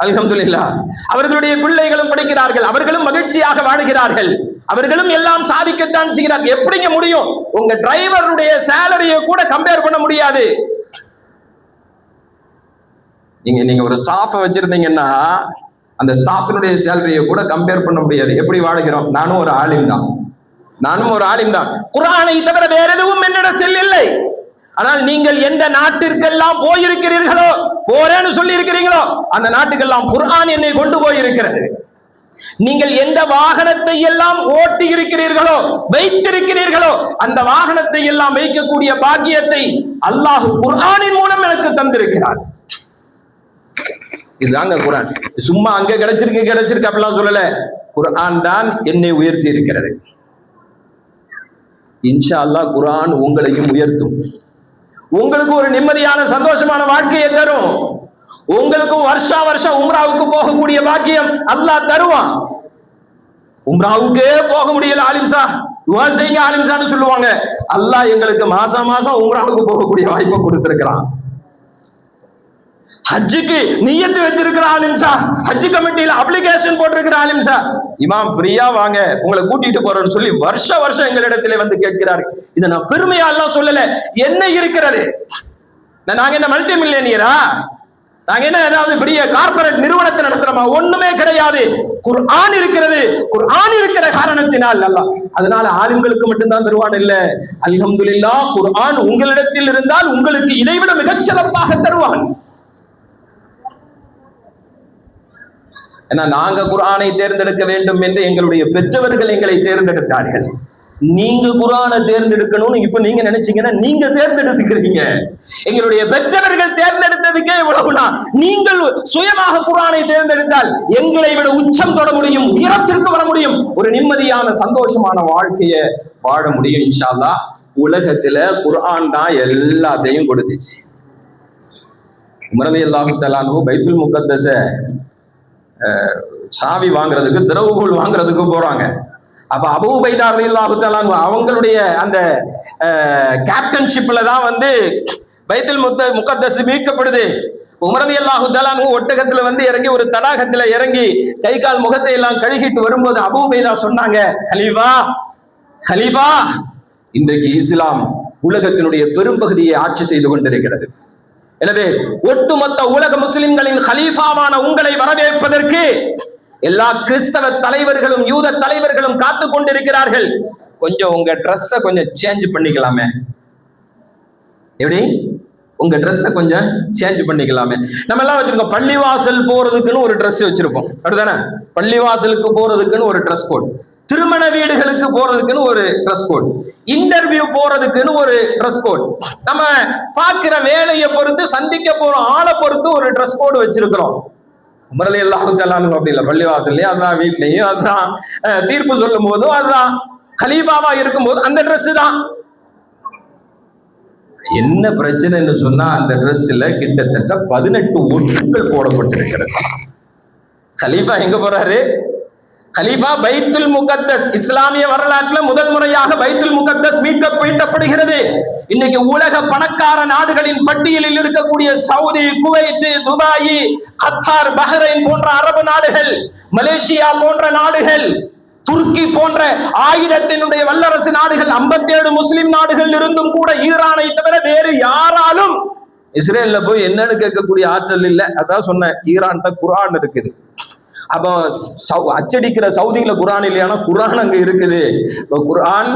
அல்ஹம்துலில்லாஹ். அவர்களுடைய பிள்ளைகளும் படிக்கிறார்கள், அவர்களும் மகிழ்ச்சியாக வாழ்கிறார்கள், அவர்களும் எல்லாம் சாதிக்கத்தான் செய்கிறார்கள். எப்படிங்க முடியும்? உங்க டிரைவருடைய சேலரியை கூட கம்பேர் பண்ண முடியாது. நீங்க ஒரு ஸ்டாஃபை வச்சிருந்தீங்கன்னா அந்த ஸ்டாஃபினுடைய சேலரியை கூட கம்பேர் பண்ண முடியாது. எப்படி வாழ்கிறோம்? நானும் ஒரு ஆலிம் தான். குர்ஆனை தவிர வேற எதுவும் என்னிடத்தில் இல்லை. ஆனால் நீங்கள் எந்த நாட்டிற்கெல்லாம் போயிருக்கிறீர்களோ, போறேன்னு சொல்லி இருக்கிறீங்களோ, அந்த நாட்டுக்கெல்லாம் குர்ஆன் என்னை கொண்டு போயிருக்கிறது. நீங்கள் எந்த வாகனத்தை எல்லாம் ஓட்டி இருக்கிறீர்களோ, வைத்திருக்கிறீர்களோ, அந்த வாகனத்தை எல்லாம் வைக்கக்கூடிய பாக்கியத்தை அல்லாஹ் குர்ஆனின் மூலம் எனக்கு தந்திருக்கிறார். இதுதாங்க குர்ஆன். சும்மா அங்க கிடைச்சிருக்கு அப்படிலாம் சொல்லல. குர்ஆன் தான் என்னை உயர்த்தி இருக்கிறது. இன்ஷா அல்லாஹ் குர்ஆன் உங்களையும் உயர்த்தும். உங்களுக்கு ஒரு நிம்மதியான சந்தோஷமான வாழ்க்கையை தரும். உங்களுக்கும் வருஷம் உம்ராவுக்கு போகக்கூடிய பாக்கியம் அல்லாஹ் தருவான். உம்ராவுக்கே போக முடியல ஆலிம்சா, துஆ செய்யுங்க ஆலிம்சான்னு சொல்லுவாங்க. அல்லாஹ் எங்களுக்கு மாசம் உம்ராவுக்கு போகக்கூடிய வாய்ப்பை கொடுத்திருக்கிறான். ஹஜ்ஜுக்கு நியத்து வச்சிருக்கிற ஆலிம்சா, ஹஜ் கமிட்டியில அப்ளிகேஷன் போட்டிருக்கிற ஆலிம்சா, இமாம் ஃப்ரீயா வாங்க உங்களை கூட்டிட்டு போறோம்னு சொல்லி வருஷம் எங்களிடத்திலே வந்து கேட்கிறார்கள். இதை நான் பெருமையா எல்லாம் சொல்லல, என்ன இருக்கிறது? நாங்க என்ன மல்டி மில்லியனியரா? நாங்க என்ன ஏதாவது பெரிய கார்பரேட் நிறுவனத்தை நடத்துறோமா? ஒண்ணுமே கிடையாது. குர்ஆன் இருக்கிறது. குர்ஆன் இருக்கிற காரணத்தினால் அல்லாஹ் அதனால ஆலிம்களுக்கு மட்டும்தான் தருவான் இல்ல. அல்ஹம்துலில்லாஹ் குர்ஆன் உங்களிடத்தில் இருந்தால் உங்களுக்கு இதைவிட மிகச்சிறப்பாக தருவான். ஏன்னா நாங்க குர்ஆனை தேர்ந்தெடுக்க வேண்டும் என்று எங்களுடைய பெற்றவர்கள் எங்களை தேர்ந்தெடுத்தார்கள். நீங்க குர்ஆனை தேர்ந்தெடுக்கணும்னு இப்ப நீங்க நினைச்சீங்கன்னா நீங்க தேர்ந்தெடுத்துக்கிறீங்க. எங்களுடைய பெற்றவர்கள் தேர்ந்தெடுத்ததுக்கே இவ்வளவுனா, நீங்கள் சுயமாக குர்ஆனை தேர்ந்தெடுத்தால் எங்களை விட உச்சம் தொட முடியும், உயரத்திற்கு வர முடியும், ஒரு நிம்மதியான சந்தோஷமான வாழ்க்கையை வாழ முடியும். இன்ஷா அல்லாஹ் உலகத்துல குர்ஆன் தான் எல்லாத்தையும் கொடுத்துச்சு. உமர் ரலியல்லாஹு தஆலா அன்ஹு பைத்துல் முகத்தஸ சாவி வாங்குறதுக்கு, திரவுகோல் வாங்குறதுக்கு போறாங்க. அப்ப அபூ உபைதா ரலியல்லாஹு தஆலா அவங்களுடைய அந்த கேப்டன்ஷிப்ல தான் வந்து பைத்துல் முகத்தஸ் மீட்கப்படுது. உமர் ரலியல்லாஹு தஆலா ஒட்டகத்துல வந்து இறங்கி ஒரு தடாகத்துல இறங்கி கை கால் முகத்தை எல்லாம் கழுகிட்டு வரும்போது அபூ உபைதா சொன்னாங்க, ஹலீஃபா இன்றைக்கு இஸ்லாம் உலகத்தினுடைய பெரும்பகுதியை ஆட்சி செய்து கொண்டிருக்கிறது. எனவே ஒட்டுமொத்த உலக முஸ்லிம்களின் கலீஃபாவான உங்களை வரவேற்பதற்கு எல்லா கிறிஸ்தவ தலைவர்களும் யூத தலைவர்களும் காத்து கொண்டிருக்கிறார்கள். கொஞ்சம் உங்க ட்ரெஸ்ஸை கொஞ்சம் சேஞ்ச் பண்ணிக்கலாமே. எப்படி? உங்க ட்ரெஸ்ஸை கொஞ்சம் சேஞ்ச் பண்ணிக்கலாமே. நம்ம எல்லாம் வச்சிருக்கோம், பள்ளிவாசல் போறதுக்குன்னு ஒரு ட்ரெஸ் வச்சிருப்போம், அப்படிதானே? பள்ளிவாசலுக்கு போறதுக்குன்னு ஒரு ட்ரெஸ் கோட், திருமண வீடுகளுக்கு போறதுக்குன்னு ஒரு ட்ரெஸ் கோட், இன்டர்வியூ போறதுக்குன்னு ஒரு ட்ரெஸ் கோட், நம்ம பார்க்கிற வேலையை பொறுத்து சந்திக்க போற ஆளை பொறுத்து ஒரு ட்ரெஸ் கோடு வச்சிருக்கிறோம். உமர் ரலியல்லாஹு தஆலா அப்படி இல்லை, பள்ளிவாசல்லையும் அதுதான், வீட்லையும் அதுதான், தீர்ப்பு சொல்லும் போதும் அதுதான், கலீஃபாவா இருக்கும் போது அந்த ட்ரெஸ் தான். என்ன பிரச்சனைன்னு சொன்னா அந்த ட்ரெஸ்ல கிட்டத்தட்ட 18 ஒட்டுக்கள் போடப்பட்டிருக்கிறது. கலீஃபா எங்க போறாரு? கலீஃபா பைத்துல் முகத்தஸ், இஸ்லாமிய வரலாற்றுல முதல் முறையாக பைத்துல் முகத்தஸ் மீட்கப்படுகிறது. இன்னைக்கு உலக பணக்கார நாடுகளின் பட்டியலில் இருக்கக்கூடிய Saudi, Kuwait, Dubai, Qatar, Bahrain போன்ற அரபு நாடுகள், மலேசியா போன்ற நாடுகள், துருக்கி போன்ற ஆயுதத்தினுடைய வல்லரசு நாடுகள் 57 முஸ்லிம் நாடுகள் இருந்தும் கூட ஈரானை தவிர வேறு யாராலும் இஸ்ரேல்ல போய் என்னன்னு கேட்கக்கூடிய ஆற்றல் இல்லை. அதான் சொன்ன, ஈரான்கிட்ட குர்ஆன் இருக்குது. அப்போ அச்சடிக்கிற சவுதியில குர்ஆன் இல்லையானா குர்ஆன் அங்க இருக்குது. இப்போ குர்ஆன்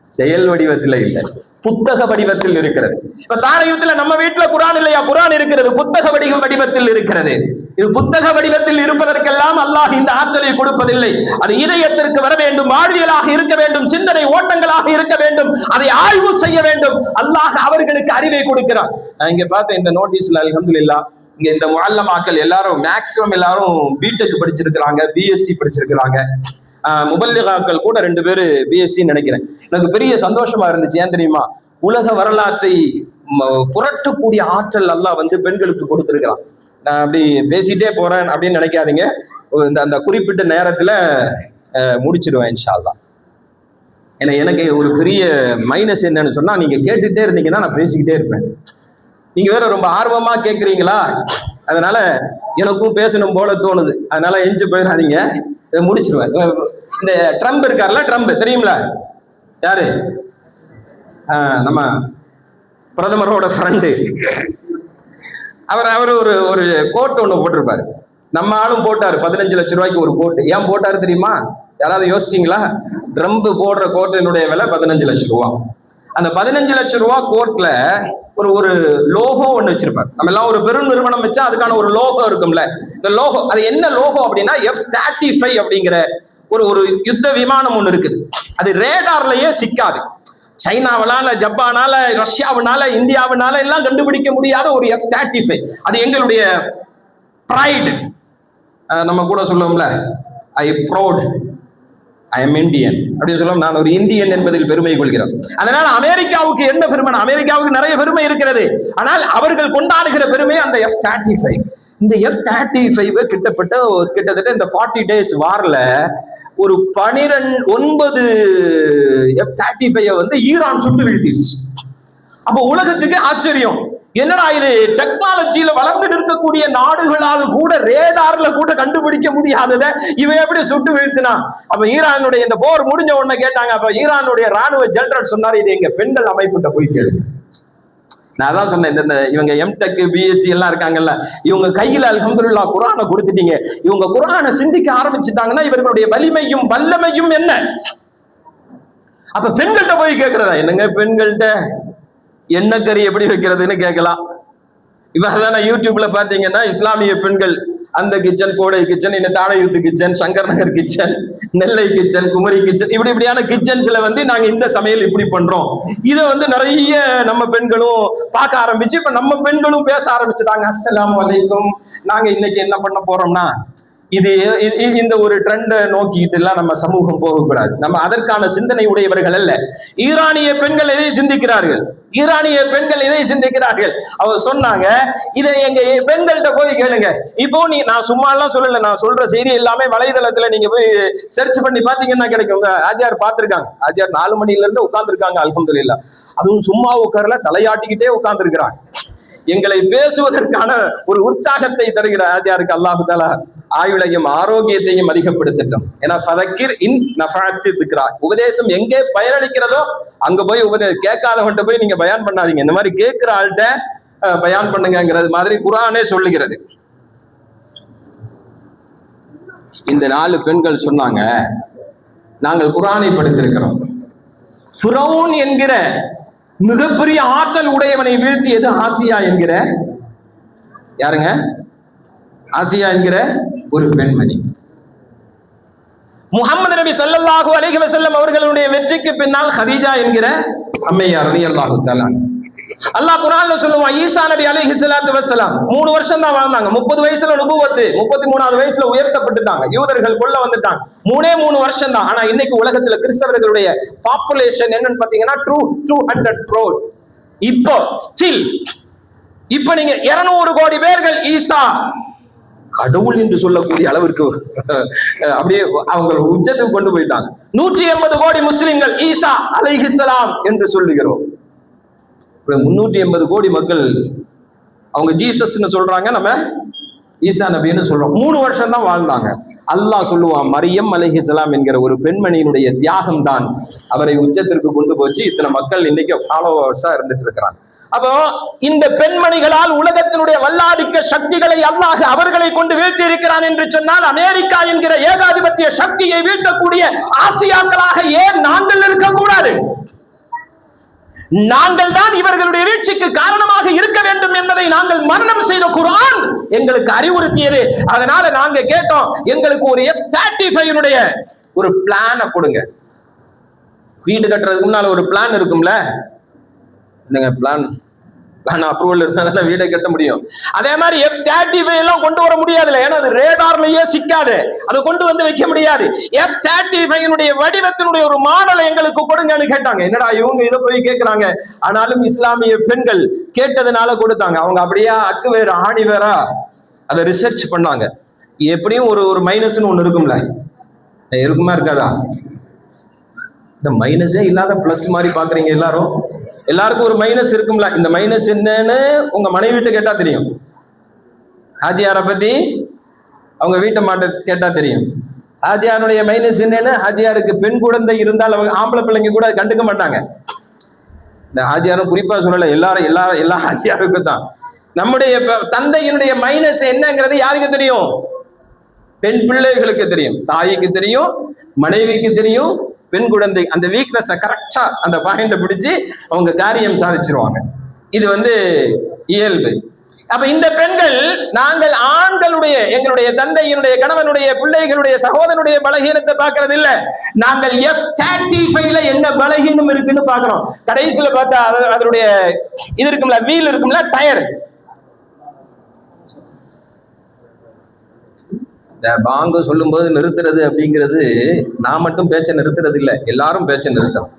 செயல் வடிவத்தில் இல்லை, புத்தக வடிவத்தில் இருக்கிறது. இப்ப தாரயுத்துல நம்ம வீட்டுல குர்ஆன் இல்லையா? குர்ஆன் இருக்கிறது, புத்தக வடிவத்தில் இருக்கிறது. இது புத்தக வடிவத்தில் இருப்பதற்கெல்லாம் அல்லாஹ் இந்த ஆற்றலை கொடுப்பதில்லை. அது இதயத்திற்கு வர வேண்டும், வாழ்வியலாக இருக்க வேண்டும், சிந்தனை ஓட்டங்களாக இருக்க வேண்டும், அதை ஆய்வு செய்ய வேண்டும். அல்லாஹ் அவர்களுக்கு அறிவை கொடுக்கிறான். நான் இங்க பார்த்த இந்த நோட்டீஸ்ல அல்ஹம்துலில்லாஹ் இங்க இந்த முஅல்லமாக்கள் எல்லாரும் மேக்சிமம் எல்லாரும் பிடெக் படிச்சிருக்கிறாங்க, பிஎஸ்சி படிச்சிருக்கிறாங்க. முபல்லிகாக்கள் கூட 2 பேரு பிஎஸ்சி நினைக்கிறேன். எனக்கு பெரிய சந்தோஷமா இருந்துச்சு. ஏன் தெரியுமா? உலக வரலாற்றை புரட்டக்கூடிய ஆற்றல் அல்லாஹ் பெண்களுக்கு கொடுத்திருக்கிறான். நான் அப்படி பேசிட்டே போறேன் அப்படின்னு நினைக்காதீங்க. அந்த குறிப்பிட்ட நேரத்துல முடிச்சிடுவேன் இன்ஷா அல்லாஹ். ஏன்னா எனக்கு ஒரு பெரிய மைனஸ் என்னன்னு சொன்னா, நீங்க கேட்டுட்டே இருந்தீங்கன்னா நான் பேசிக்கிட்டே இருப்பேன். நீங்க வேற ரொம்ப ஆர்வமா கேட்குறீங்களா, அதனால எனக்கும் பேசணும் போல தோணுது. அதனால எஞ்சி போயிடாதீங்க, முடிச்சிருவேன். இந்த ட்ரம்ப் இருக்கார்ல, ட்ரம்ப் தெரியுங்களா? யாரு? நம்ம பிரதமரோட ஃப்ரெண்டு. அவர் ஒரு கோட் ஒன்று போட்டிருப்பாரு. நம்ம ஆளும் போட்டாரு 15 லட்சம் ரூபாய்க்கு ஒரு கோட். ஏன் போட்டாரு தெரியுமா? யாராவது யோசிச்சிங்களா? ட்ரம்ப் போடுற கோட்டினுடைய விலை 15 லட்சம் ரூபா. அந்த 15 லட்சம் ரூபா கோட்ல ஒரு லோகோ ஒண்ணு வச்சிருப்பாரு. நம்ம எல்லாம் ஒரு பெரும் நிறுவனம் வச்சா அதுக்கான ஒரு லோகோ இருக்கும்ல. இந்த லோகோ, அது என்ன லோகோ அப்படின்னா F-35 அப்படிங்கிற ஒரு யுத்த விமானம் ஒண்ணு இருக்குது. அது ரேடார்லயே சிக்காது. சைனாவனால, ஜப்பானால, ரஷ்யாவினால, இந்தியாவினால எல்லாம் கண்டுபிடிக்க முடியாத ஒரு F-35. அது எங்களுடைய ப்ரைடு. நம்ம கூட சொல்லுவோம்ல, ஐ எம் இந்தியன் அப்படின்னு சொல்லுவோம். நான் ஒரு இந்தியன் என்பதில் பெருமை கொள்கிறோம். அதனால அமெரிக்காவுக்கு என்ன பெருமை? அமெரிக்காவுக்கு நிறைய பெருமை இருக்கிறது. ஆனால் அவர்கள் கொண்டாடுகிற பெருமை அந்த F-35. இந்த F-35 கிட்டத்தட்ட இந்த 40 days வார்ல ஒரு 9 F-35 ஈரான் சுட்டு வீழ்த்திடுச்சு. அப்ப உலகத்துக்கு ஆச்சரியம், என்னடா இது, டெக்னாலஜியில வளர்ந்து இருக்கக்கூடிய நாடுகளால் கூட ரேடார்ல கூட கண்டுபிடிக்க முடியாததை இவன் எப்படி சுட்டு வீழ்த்தினா? அப்ப ஈரானுடைய இந்த போர் முடிஞ்ச உடனே கேட்டாங்க. அப்ப ஈரானுடைய ராணுவ ஜெனரல் சொன்னாரு, இது எங்க பெண்கள் அமைப்புட்ட போய் கேளுங்க. நான் தான் சொன்னேன், இந்த இவங்க எம்டெக் பிஎஸ்சி எல்லாம் இருக்காங்கல்ல, இவங்க கையில அல்ஹம்துலில்லாஹ் குர்ஆனை கொடுத்துட்டீங்க. இவங்க குர்ஆனை சிந்திக்க ஆரம்பிச்சுட்டாங்கன்னா இவர்களுடைய வலிமையும் வல்லமையும் என்ன? அப்ப பெண்கள்கிட்ட போய் கேட்கிறதா? என்னங்க பெண்கள்கிட்ட எண்ணெய் கறி எப்படி வைக்கிறதுன்னு கேட்கலாம். இப்ப அதான் யூடியூப்ல பாத்தீங்கன்னா இஸ்லாமிய பெண்கள் அந்த கிச்சன், கோடை கிச்சன், இந்த தாடையூத்து கிச்சன், சங்கர் நகர் கிச்சன், நெல்லை கிச்சன், குமரி கிச்சன், இப்படியான கிச்சன்ஸ்ல நாங்க இந்த சமையல் இப்படி பண்றோம். இதை நிறைய நம்ம பெண்களும் பார்க்க ஆரம்பிச்சு இப்ப நம்ம பெண்களும் பேச ஆரம்பிச்சுட்டாங்க. அஸ்ஸலாமு அலைக்கும், நாங்க இன்னைக்கு என்ன பண்ண போறோம்னா, இந்த ஒரு ட்ரெண்டை நோக்கிட்டு எல்லாம் நம்ம சமூகம் போகக்கூடாது. நம்ம அதற்கான சிந்தனை உடையவர்கள் அல்ல. ஈரானிய பெண்கள் எதை சிந்திக்கிறார்கள்? அவர் சொன்னாங்க, இதை எங்க பெண்கள்கிட்ட போய் கேளுங்க. இப்போ நான் சும்மா எல்லாம் சொல்லல, நான் சொல்ற செய்தி எல்லாமே வலைதளத்துல நீங்க போய் சர்ச் பண்ணி பாத்தீங்கன்னா கிடைக்கும். ஆஜியார் பார்த்திருக்காங்க. ஆஜியார் 4 மணில இருந்து உட்கார்ந்து இருக்காங்க அல்ஹம்துலில்லாஹ். அதுவும் சும்மா உட்காரல, தலையாட்டிக்கிட்டே உட்கார்ந்து இருக்கிறாங்க. எங்களை பேசுவதற்கான ஒரு உற்சாகத்தை தருகிற ஆஜியாருக்கு அல்லாஹ் தஆலா ஆயுளையும் ஆரோக்கியத்தையும் அதிகப்படுத்தட்டும். ஏன்னா ஃபதக்கிர் இன் நஃபஅத்தி திக்ரா, உபதேசம் எங்கே பயனளிக்கிறதோ அங்க போய் கேட்காதவன்ட்ட போய் நீங்க பயான் பண்ணாதீங்க. இந்த மாதிரி கேட்கிற ஆள்கிட்ட பயான் பண்ணுங்கிறது மாதிரி குர்ஆனே சொல்லுகிறது. இந்த 4 பெண்கள் சொன்னாங்க, நாங்கள் குர்ஆனை படித்திருக்கிறோம். ஃபிரௌன் என்கிற மிகப்பெரிய ஆற்றல் உடையவனை வீழ்த்தியது ஆசியா என்கிற, யாருங்க? ஆசியா என்கிற ஒரு பெண்மணி. முஹம்மது நபி ஸல்லல்லாஹு அலைஹி வஸல்லம் அவர்களுடைய வெற்றிக்கு பின்னால் ஹதீஜா என்கிற அம்மையார் ரலியல்லாஹு தஆலா. அல்லாஹ் குர்ஆன்ல சொல்லுவான், ஈசா நபி அலைஹிஸ்ஸலாத்து வஸ்ஸலாம் 3 வருஷம் தான் வாழ்ந்தாங்க. 30 வயசுல நுபுவத்து, 33வது வயசுல உயர்த்தப்பட்டுட்டாங்க. யூதர்கள் கொல்ல வந்துட்டாங்க. 3 வருஷம் தான். ஆனா இன்னைக்கு உலகத்துல கிறிஸ்தவர்களுடைய பாப்புலேஷன் என்னன்னு பாத்தீங்கன்னா 200 crores. இப்போ ஸ்டில் இப்ப நீங்க 200 கோடி பேர்கள் ஈசா கடவுள் என்று சொல்லக்கூடிய அளவிற்கு அப்படியே அவங்க உச்சத்துக்கு கொண்டு போயிட்டாங்க. 180 கோடி முஸ்லிம்கள் ஈசா அலைஹிஸ்ஸலாம் என்று சொல்லுகிறோம். 380 கோடி மக்கள் அவங்க ஜீசஸ்ன்னு சொல்றாங்க, நம்ம ஈசா நபின்னு சொல்றோம். 3 வருஷம் தான் வாழ்ந்தாங்க. அல்லாஹ் சொல்லுவான், மரியம் அலைஹிஸ்ஸலாம் என்கிற ஒரு பெண்மணியினுடைய தியாகம் தான் அவரை உச்சத்திற்கு கொண்டு போச்சு. இத்தனை மக்கள் இன்னைக்கு ஃபாலோவர்ஸா இருந்துட்டு இருக்கிறாங்க. அப்போ இந்த பெண்மணிகளால் உலகத்தினுடைய வல்லாதிக்க சக்திகளை அல்லாஹ் அவர்களை கொண்டு வீழ்த்தி இருக்கிறான் என்று சொன்னால், அமெரிக்கா என்கிற ஏகாதிபத்திய சக்தியை வீழ்த்தக்கூடிய ஆசியாக்களாக ஏன் நாங்கள் இருக்கக்கூடாது? நாங்கள் தான் இவர்களுடைய வீழ்ச்சிக்கு காரணமாக இருக்க வேண்டும் என்பதை நாங்கள் மரணம் செய்த குர்ஆன் எங்களுக்கு அறிவுறுத்தியது. அதனால நாங்க கேட்டோம், எங்களுக்கு ஒரு F-35 ஒரு பிளான கொடுங்க. வீடு கட்டுறதுக்கு முன்னால ஒரு பிளான் இருக்கும்ல, என்னங்க பிளான் அப்ரூவல் இருந்தா வீடை கட்ட முடியும். அதே மாதிரி F-35 எல்லாம் கொண்டு வர முடியாதுல்ல, ஏன்னா அது ரேடார்லயே சிக்காது, அதை கொண்டு வந்து வைக்க முடியாது. F-35 வடிவத்தினுடைய ஒரு மாடலை எங்களுக்கு கொடுங்கன்னு கேட்டாங்க. என்னடா இவங்க இதை போய் கேட்கிறாங்க? ஆனாலும் இஸ்லாமிய பெண்கள் கேட்டதுனால கொடுத்தாங்க. அவங்க அப்படியே அக்கு வேற ஆணி வேறா அதை ரிசர்ச் பண்ணாங்க. எப்படியும் ஒரு மைனஸ்ன்னு ஒண்ணு இருக்கும்ல, இருக்குமா இருக்காதா? இந்த மைனஸே இல்லாத பிளஸ் மாதிரி பாக்குறீங்க எல்லாரும். எல்லாருக்கும் ஒரு மைனஸ் இருக்கும்ல. இந்த மைனஸ் என்னன்னு உங்க மனைவிட்ட கேட்டா தெரியும். ஹாஜியாரை பத்தி அவங்க வீட்டை மாட்ட கேட்டா தெரியும். ஹாஜியாருடைய மைனஸ் என்னன்னு, ஹாஜியாருக்கு பெண் குழந்தை இருந்தால் அவங்க ஆம்பளை பிள்ளைங்க கூட கண்டுக்க மாட்டாங்க. இந்த ஹாஜியாரும் குறிப்பா சொல்லல, எல்லா ஹாஜியாருக்கும் தான். நம்முடைய தந்தையினுடைய மைனஸ் என்னங்கிறது யாருக்கு தெரியும்? பெண் பிள்ளைகளுக்கு தெரியும், தாய்க்கு தெரியும், மனைவிக்கு தெரியும். பெண் குழந்தை அந்த வீக்னஸை கரெக்டா அந்த பாயிண்ட பிடிச்சு அவங்க காரியம் சாதிச்சிருவாங்க. இது இயல்பு. அப்ப இந்த பெண்கள், நாங்கள் ஆண்களுடைய, எங்களுடைய தந்தையினுடைய, கணவனுடைய, பிள்ளைகளுடைய, சகோதரனுடைய பலகீனத்தை பார்க்கறது இல்ல. நாங்கள் F-35 என்ன பலகீனம் இருக்குன்னு பாக்குறோம். கடைசியில பார்த்தா அதனுடைய இது இருக்கும்ல, வீல் இருக்கும்ல, டயர். இந்த பாங்கு சொல்லும் போது நிறுத்துறது அப்படிங்கிறது, நான் மட்டும் பேச்சை நிறுத்துறது இல்லை, எல்லாரும் பேச்சை நிறுத்தணும்.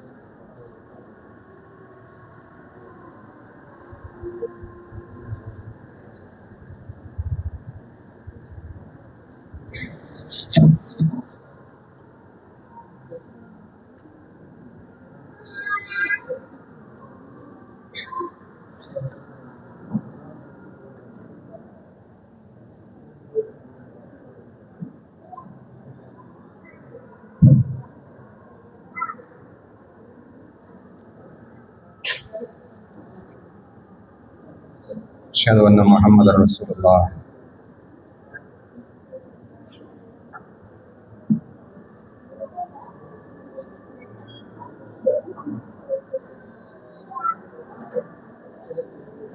أشهد أن محمد رسول الله.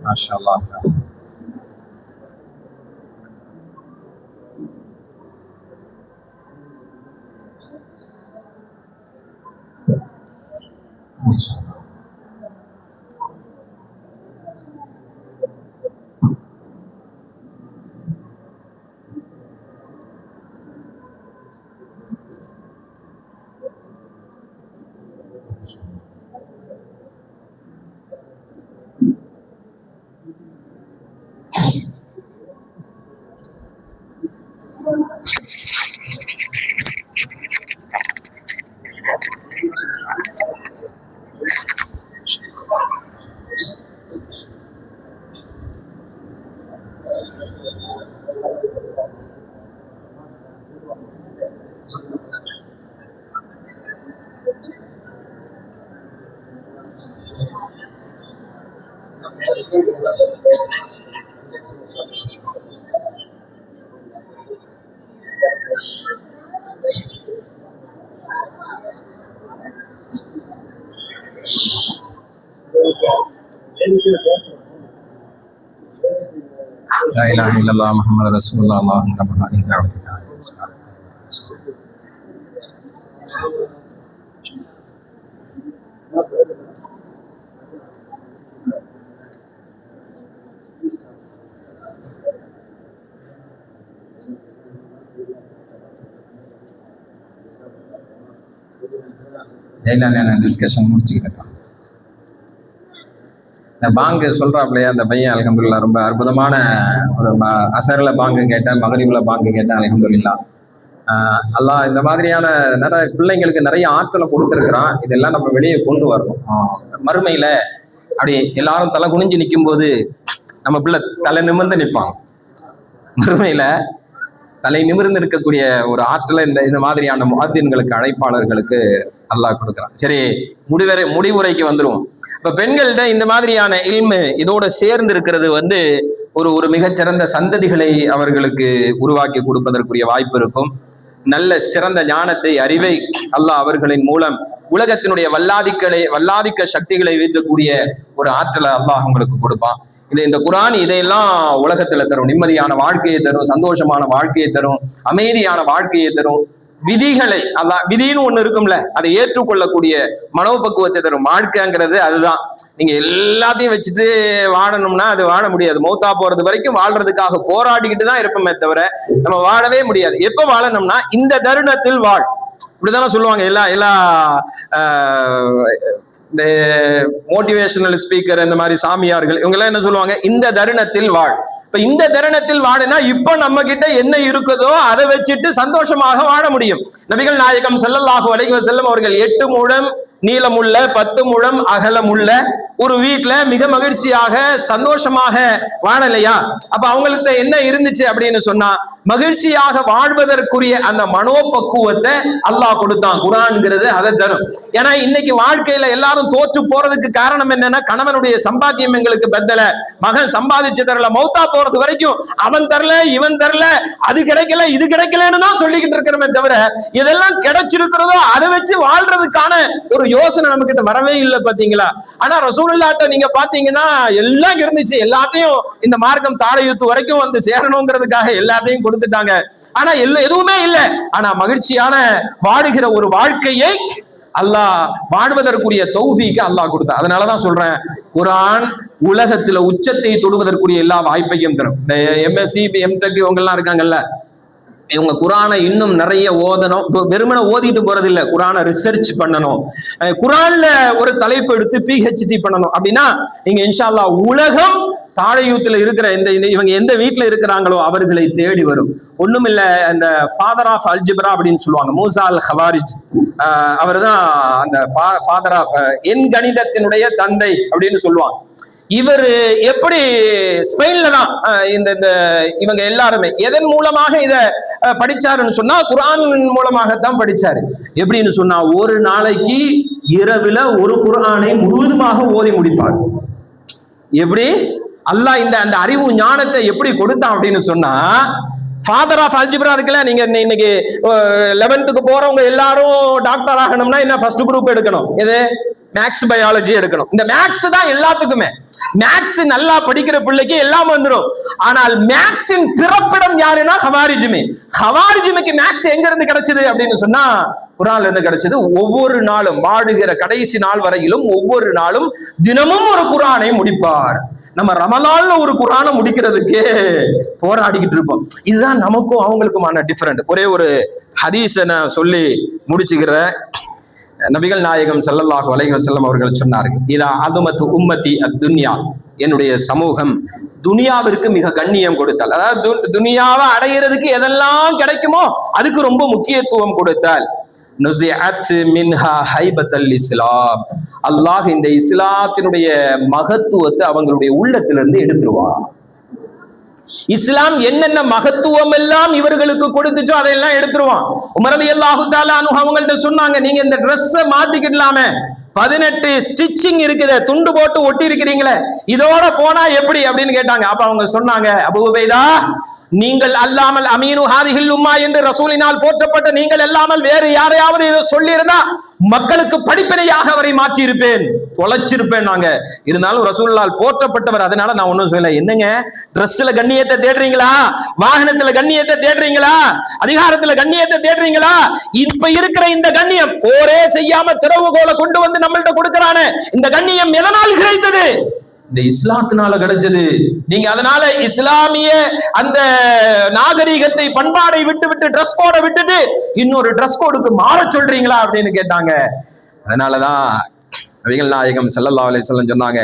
ما شاء الله. لا إله إلا الله محمد رسول الله. اللهم ربنا إن دعوتك عليه الصلاة ஜெயிலான டிஸ்கஷன் முடிச்சுக்கிட்டேன். இந்த பாங்கு சொல்றாப்லையா அந்த பையன், அல்ஹம்துலில்லாஹ் ரொம்ப அற்புதமான ஒரு அசர்ல பாங்கு கேட்டேன், மகரிப்ல பாங்கு கேட்டேன். அல்ஹம்துலில்லாஹ் அல்லாஹ் இந்த மாதிரியான நிறைய பிள்ளைங்களுக்கு நிறைய ஆற்றலை கொடுத்துருக்கிறான். இதெல்லாம் நம்ம வெளியே கொண்டு வரணும். மறுமையில அப்படி எல்லாரும் தலை குனிஞ்சு நிற்கும் போது நம்ம பிள்ளை தலை நிமிர்ந்து நிற்பாங்க. மறுமையில தலை நிமிர்ந்து இருக்கக்கூடிய ஒரு ஆற்றலை இந்த மாதிரியான முஅத்தின்களுக்கு, அழைப்பாளர்களுக்கு அல்லாஹ் கொடுக்குறான். சரி, முடிவுரைக்கு வந்துருவோம். இப்ப பெண்கள்கிட்ட இந்த மாதிரியான இல்மு இதோட சேர்ந்து இருக்கிறது ஒரு மிகச்சிறந்த சந்ததிகளை அவர்களுக்கு உருவாக்கி கொடுப்பதற்குரிய வாய்ப்பு இருக்கும். நல்ல சிறந்த ஞானத்தை, அறிவை அல்லாஹ் அவர்களின் மூலம் உலகத்தினுடைய வல்லாதிக்க சக்திகளை வீட்டக்கூடிய ஒரு ஆற்றலை அல்லாஹ் அவங்களுக்கு கொடுப்பான். இந்த குர்ஆன் இதையெல்லாம் உலகத்துல தரும். நிம்மதியான வாழ்க்கையை தரும், சந்தோஷமான வாழ்க்கையை தரும், அமைதியான வாழ்க்கையை தரும். விதிகளை அல்லாஹ், விதின்னு ஒண்ணு இருக்கும்ல, அதை ஏற்றுக்கொள்ளக்கூடிய மனோபக்குவத்தை தரும். வாழ்க்கைங்கிறது அதுதான். நீங்க எல்லாத்தையும் வச்சுட்டு வாழணும்னா அது வாழ முடியாது. மௌத்தா போறது வரைக்கும் வாழ்றதுக்காக போராடிக்கிட்டு தான் இருப்போமே தவிர நம்ம வாழவே முடியாது. எப்ப வாழணும்னா இந்த தருணத்தில் வாழ். இப்படிதானே சொல்லுவாங்க எல்லா இந்த மோட்டிவேஷனல் ஸ்பீக்கர், இந்த மாதிரி சாமியார்கள், இவங்க எல்லாம் என்ன சொல்லுவாங்க, இந்த தருணத்தில் வாழ். இப்ப இந்த தருணத்தில் வாழினா இப்ப நம்ம கிட்ட என்ன இருக்குதோ அதை வச்சுட்டு சந்தோஷமாக வாழ முடியும். நபிகள் நாயகம் ஸல்லல்லாஹு அலைஹி வஸல்லம் அவர்கள் 8 முழம் நீளமுள்ள 10 முழம் அகலமுள்ள ஒரு வீட்டுல மிக மகிழ்ச்சியாக சந்தோஷமாக வாழலையா? அப்ப அவங்கள்ட்ட என்ன இருந்துச்சு அப்படின்னு சொன்னா, மகிழ்ச்சியாக வாழ்வதற்குரிய அந்த மனோபக்குவத்தை அல்லாஹ் கொடுத்தான். குர்ஆன்ங்கிறது அதை தரும். ஏன்னா இன்னைக்கு வாழ்க்கையில எல்லாரும் தோற்று போறதுக்கு காரணம் என்னன்னா, கணவனுடைய சம்பாத்தியம் எங்களுக்கு பெத்தல, மகன் சம்பாதிச்சு தரல, மௌத்தா போறது வரைக்கும் அவன் தரல, இவன் தரல, அது கிடைக்கல, இது கிடைக்கலன்னு தான் சொல்லிக்கிட்டு இருக்கிறோமே தவிர இதெல்லாம் கிடைச்சிருக்கிறதோ அதை வச்சு வாழ்றதுக்கான ஒரு யோசனை நம்ம கிட்ட வரவே இல்லை. பாத்தீங்களா? ஆனா ரசூலுல்லாஹ்ட்ட நீங்க பாத்தீங்கன்னா எல்லாம் இருந்துச்சு. எல்லாத்தையும் இந்த மார்க்கம் தாழையுத்து வரைக்கும் சேரணுங்கிறதுக்காக எல்லாத்தையும் கொடுத்துட்டாங்க. ஆனா எதுவுமே இல்லை. ஆனா மகிழ்ச்சியான வாழுகிற ஒரு வாழ்க்கையை அல்லாஹ் வாழ்வதற்குரிய தௌஃபீக்கு அல்லாஹ் கொடுத்தா. அதனாலதான் சொல்றேன், குர்ஆன் உலகத்துல உச்சத்தை தொடுவதற்குரிய எல்லா வாய்ப்பையும் தரும். இந்த எம்எஸ்சி எம்டெக் இவங்க எல்லாம் இருக்காங்கல்ல, இவங்க குர்ஆனை இன்னும் நிறைய ஓதணும். வெறுமனை ஓதிட்டு போறது இல்ல, குர்ஆனை ரிசர்ச் பண்ணணும். குர்ஆன்ல ஒரு தலைப்பு எடுத்து PhD பண்ணணும். அப்படின்னா நீங்க இன்ஷா அல்லாஹ் உலகம் தாழையூத்துல இருக்கிற இவங்க எந்த வீட்டுல இருக்கிறாங்களோ அவர்களை தேடி வரும். ஒண்ணும் இல்ல, அந்த ஃபாதர் ஆஃப் அல்ஜிப்ரா அப்படின்னு சொல்லுவாங்க, மூசா அல் ஹவாரிஜ். அவர் தான் அந்த ஃபாதர் ஆஃப் எண் கணிதத்தினுடைய தந்தை அப்படின்னு சொல்லுவாங்க. இவர் எப்படி ஸ்பெயின்ல தான் இந்த இவங்க எல்லாருமே எதன் மூலமாக இத படிச்சாருன்னு சொன்னா, குர்ஆன் மூலமாகத்தான் படிச்சாரு. எப்படின்னு சொன்னா, ஒரு நாளைக்கு இரவுல ஒரு குர்ஆனை முழுவதுமாக ஓதி முடிப்பார். எப்படி அல்லாஹ் அந்த அறிவு ஞானத்தை எப்படி கொடுத்தான் அப்படின்னு சொன்னா, ஃபாதர் ஆஃப் அல்ஜிப்ரா இருக்குல்ல, நீங்க இன்னைக்கு 11th போறவங்க எல்லாரும் டாக்டர் ஆகணும்னா என்ன ஃபர்ஸ்ட் குரூப் எடுக்கணும்? எது? மேக்ஸ் பயாலஜி எடுக்கணும். இந்த மேக்ஸ் தான் எல்லாத்துக்குமே. மேக்ஸ் நல்லா படிக்கிற பிள்ளைக்கு எல்லாம் வந்துடும். ஆனால் மேக்ஸின் பிறப்பிடம் யாருன்னா ஹவாரிஜுமே. ஹவாரிஜுமைக்கு மேக்ஸ் எங்க இருந்து கிடைச்சது அப்படின்னு சொன்னா, குர்ஆன்ல இருந்து கிடைச்சது. ஒவ்வொரு நாளும் வாழுகிற கடைசி நாள் வரையிலும் ஒவ்வொரு நாளும் தினமும் ஒரு குர்ஆனை முடிப்பார். நம்ம ரமலான்ல ஒரு குர்ஆனை முடிக்கிறதுக்கு போராடிக்கிட்டு இருப்போம். இதுதான் நமக்கும் அவங்களுக்குமான டிஃபரெண்ட். ஒரே ஒரு ஹதீஸை நான் சொல்லி முடிச்சுக்கிறேன். நபிகள் நாயகம் ஸல்லல்லாஹு அலைஹி வஸல்லம் அவர்கள் சொன்னார்கள், இதா அதுமத்து உம்மத்தி அத்துன்யா, என்னுடைய சமூகம் துனியாவிற்கு மிக கண்ணியம் கொடுத்தால், அதாவது துனியாவை அடைகிறதுக்கு எதெல்லாம் கிடைக்குமோ அதுக்கு ரொம்ப முக்கியத்துவம் கொடுத்தால், நுஸிஅத் மின்ஹா ஹைபத்தல் இஸ்லாம், அல்லாஹ் இந்த இஸ்லாத்தினுடைய மகத்துவத்தை அவங்களுடைய உள்ளத்திலிருந்து எடுத்துருவான். இஸ்லாம் என்னென்ன மகத்துவம் எல்லாம் இவர்களுக்கு கொடுத்துச்சோ அதையெல்லாம் எடுத்துருவான். உமர் ரலியல்லாஹு தஆலா அன்ஹு அவங்கள்ட்ட சொன்னாங்க, நீங்க இந்த ட்ரெஸ்ஸை மாத்திக்கிடலாமே, 18 ஸ்டிச்சிங் இருக்குது, துண்டு போட்டு ஒட்டி இருக்கிறீங்களே, இதோட போனா எப்படி அப்படின்னு கேட்டாங்க. அப்ப அவங்க சொன்னாங்க, அபூ உபைதா, நீங்கள் அல்லாமல் அமீனு ஹாதிஹில் உம்மா என்று ரசூலினால் போற்றப்பட்ட நீங்கள் அல்லாமல் வேறு யாரையாவது இதை சொல்லி இருந்தா மக்களுக்கு படிப்பினையாக அவரை மாற்றி இருப்பேன், தொலைச்சிருப்பேன். நாங்க இருந்தாலும் ரசூலினால் போற்றப்பட்டவர், அதனால நான் ஒன்னும் சொல்லல. என்னங்க ட்ரெஸ்ல கண்ணியத்தை தேடுறீங்களா? வாகனத்துல கண்ணியத்தை தேடுறீங்களா? அதிகாரத்துல கண்ணியத்தை தேடுறீங்களா? இப்ப இருக்கிற இந்த கண்ணியம் போரே செய்யாம திறவுகோலை கொண்டு வந்து நம்மள்ட்ட கொடுக்கிறானே, இந்த கண்ணியம் எதனால் கிடைத்தது? இந்த இஸ்லாத்தினால கிடைச்சது. நீங்க அதனால இஸ்லாமிய அந்த நாகரீகத்தை, பண்பாடை விட்டு ட்ரெஸ் கோடை விட்டுட்டு இன்னொரு ட்ரெஸ் கோடுக்கு மாற சொல்றீங்களா அப்படின்னு கேட்டாங்க. அதனாலதான் நபிகள் நாயகம் ஸல்லல்லாஹு அலைஹி வஸல்லம் சொன்னாங்க,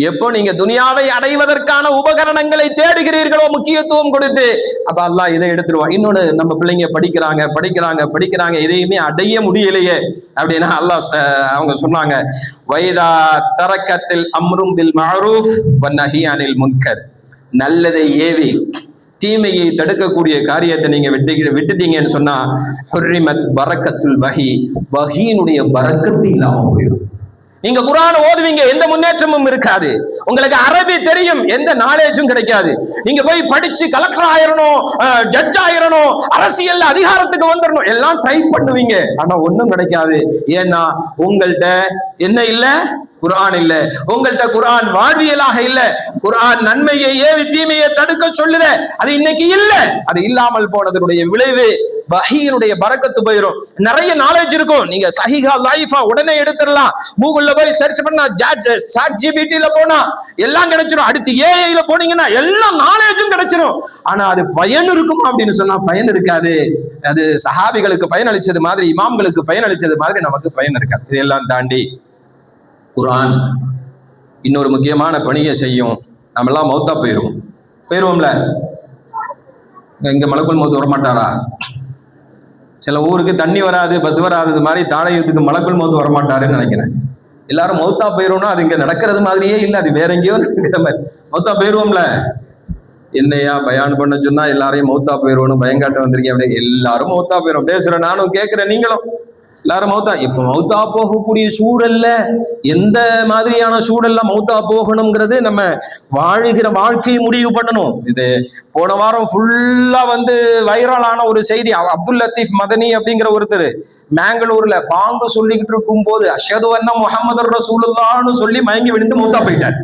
எப்போ நீங்க துனியாவை அடைவதற்கான உபகரணங்களை தேடுகிறீர்களோ முக்கியத்துவம் கொடுத்து, அப்ப அல்லாஹ் இதை எடுத்துருவான். இன்னொன்னு, நம்ம பிள்ளைங்க படிக்கிறாங்க இதையுமே அடைய முடியலையே அப்படின்னா அல்லாஹ் அவங்க சொன்னாங்க, வைதா தரக்கத்தில் அம்ரும் பில் மஅரூஃப் வன்னஹி அனில் முன்கர், நல்லதை ஏவி தீமையை தடுக்கக்கூடிய காரியத்தை நீங்க விட்டுட்டீங்கன்னு சொன்னா ஹுர்ரிமத் பரக்கத்துல் வஹி, வஹியினுடைய பரக்கத்து இல்லாம போயிடும். நீங்க குர்ஆன் ஓதுவீங்க, எந்த முன்னேற்றமும் இருக்காது. உங்களுக்கு அரபி தெரியும், எந்த நாலேஜும் கிடைக்காது. நீங்க போய் படிச்சு கலெக்டர் ஆயிரணும், ஜட்ஜ் ஆயிரணும், அரசியல் அதிகாரத்துக்கு வந்துடணும், எல்லாம் ட்ரை பண்ணுவீங்க. ஆனா ஒண்ணும் கிடைக்காது. ஏன்னா உங்கள்கிட்ட என்ன இல்ல? குர்ஆன் இல்ல. உங்கள்கிட்ட குர்ஆன் வாழ்வியலாக இல்ல. குர்ஆன் நன்மையை ஏவி தீமையை தடுக்க சொல்லுத, அது இன்னைக்கு இல்ல. அது இல்லாமல் போனதனுடைய விளைவு வஹியினுடைய பரக்கத்து போயிடும். நிறைய நாலேஜ் இருக்கும், நீங்க சஹீஹா லைஃபா உடனே எடுத்துடலாம். கூகுள்ல போய் சர்ச் பண்ணா, ChatGPT போனா எல்லாம் கிடைச்சிடும். அடுத்து AI போனீங்கன்னா எல்லா நாலேஜும் கிடைச்சிடும். ஆனா அது பயன் இருக்குமா அப்படின்னு சொன்னா பயன் இருக்காது. அது சஹாபிகளுக்கு பயன் அளிச்சது மாதிரி, இமாம்களுக்கு பயன் அளிச்சது மாதிரி நமக்கு பயன் இருக்காது. இதெல்லாம் தாண்டி குர்ஆன் இன்னொரு முக்கியமான பணியை செய்யும். நம்ம எல்லாம் மௌத்தா போயிருவோம்ல. இங்க மலக்குல் மௌத் வரமாட்டாரா? சில ஊருக்கு தண்ணி வராது, பஸ் வராது மாதிரி தாழையத்துக்கு மலக்குல் மௌத் வரமாட்டாருன்னு நினைக்கிறேன். எல்லாரும் மௌத்தா போயிருவோம்னா அது இங்க நடக்கிறது மாதிரியே இல்லை, அது வேற எங்கேயோ நடக்கிற மாதிரி. மௌத்தா போயிருவோம்ல. என்னையா பயான் பண்ண சொன்னா எல்லாரையும் மௌத்தா போயிருவோம்னு பயங்காட்ட வந்திருக்கேன் அப்படி. எல்லாரும் மௌத்தா போயிரும். பேசுறேன் நானும், கேட்கிறேன் நீங்களும். எல்லாரும் மௌத்தா. இப்ப மௌத்தா போகக்கூடிய சூழல்ல எந்த மாதிரியான சூழல்ல மௌத்தா போகணுங்கிறது நம்ம வாழுகிற வாழ்க்கையை முடிவு பண்ணணும். இது போன வாரம் ஃபுல்லா வைரலான ஒரு செய்தி. அப்துல் லத்தீப் மதனி அப்படிங்கிற ஒருத்தர் மேங்களூர்ல பாங்கு சொல்லிக்கிட்டு இருக்கும் போது அஷ்ஹது அன்ன முஹம்மது ரசூலுல்லாஹ்னு சொல்லி மயங்கி விழுந்து மௌத்தா போயிட்டார்.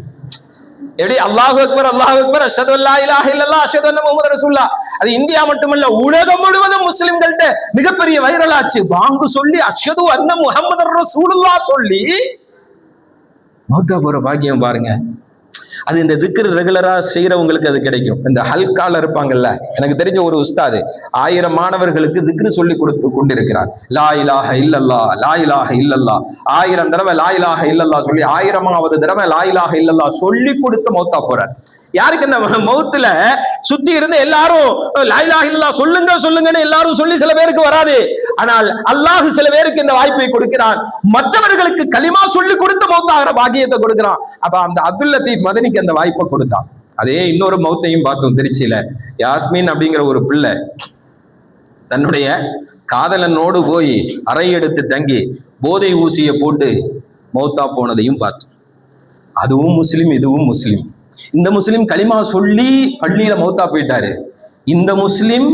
எப்படி? அல்லாஹு அக்பர், அல்லாஹு அக்பர், அஷ்ஹது அல்லா இலாஹ இல்லல்லாஹ், அஷ்ஹது அன்ன முஹம்மது ரசூலுல்லாஹ். அது இந்தியா மட்டுமல்ல, உலகம் முழுவதும் முஸ்லிம்கள்ட்ட மிகப்பெரிய வைரல் ஆச்சு. பாங்கு சொல்லி அஷ்ஹது அன்ன முஹம்மது ரசூலுல்லாஹ் சொல்லி மௌத்தா போற பாக்கியம் பாருங்க. அது இந்த திக்ர் ரெகுலரா செய்யறவங்களுக்கு அது கிடைக்கும். இந்த ஹல்கால இருப்பாங்கல்ல, எனக்கு தெரிஞ்ச ஒரு உஸ்தாது 1000 மாணவர்களுக்கு திக்ரு சொல்லி கொடுத்து கொண்டிருக்கிறார். லா இலாஹ இல்லல்லாஹ், லா இலாஹ இல்லல்லாஹ். 1000 தடவை லா இலாஹ இல்லல்லாஹ் சொல்லி 1000வது தடவை லா இலாஹ இல்லல்லாஹ் சொல்லி கொடுத்து மௌத்தா போறார். யாருக்கு? இந்த மௌத்துல சுத்தி இருந்து எல்லாரும் லா இலாஹ இல்லல்லாஹ் சொல்லுங்க சொல்லுங்கன்னு எல்லாரும் சொல்லி சில பேருக்கு வராது. ஆனால் அல்லாஹ் சில பேருக்கு இந்த வாய்ப்பை கொடுக்கிறான். மற்றவர்களுக்கு கலிமா சொல்லி கொடுத்து மௌத்தாகிற பாக்கியத்தை கொடுக்கிறான். அப்ப அந்த அப்துல் லத்தீப் மதனிக்கு அந்த வாய்ப்பை கொடுத்தான். அதே இன்னொரு மௌத்தையும் பார்த்தோம் திருச்சியில. யாஸ்மின் அப்படிங்கிற ஒரு பிள்ளை தன்னுடைய காதலனோடு போய் அறை எடுத்து தங்கி போதை ஊசியை போட்டு மௌத்தா போனதையும் பார்த்தோம். அதுவும் முஸ்லிம், இதுவும் முஸ்லிம். இந்த முஸ்லிம் களிமா சொல்லி பள்ளியில மௌத்தா போயிட்டாரு. இந்த முஸ்லிம்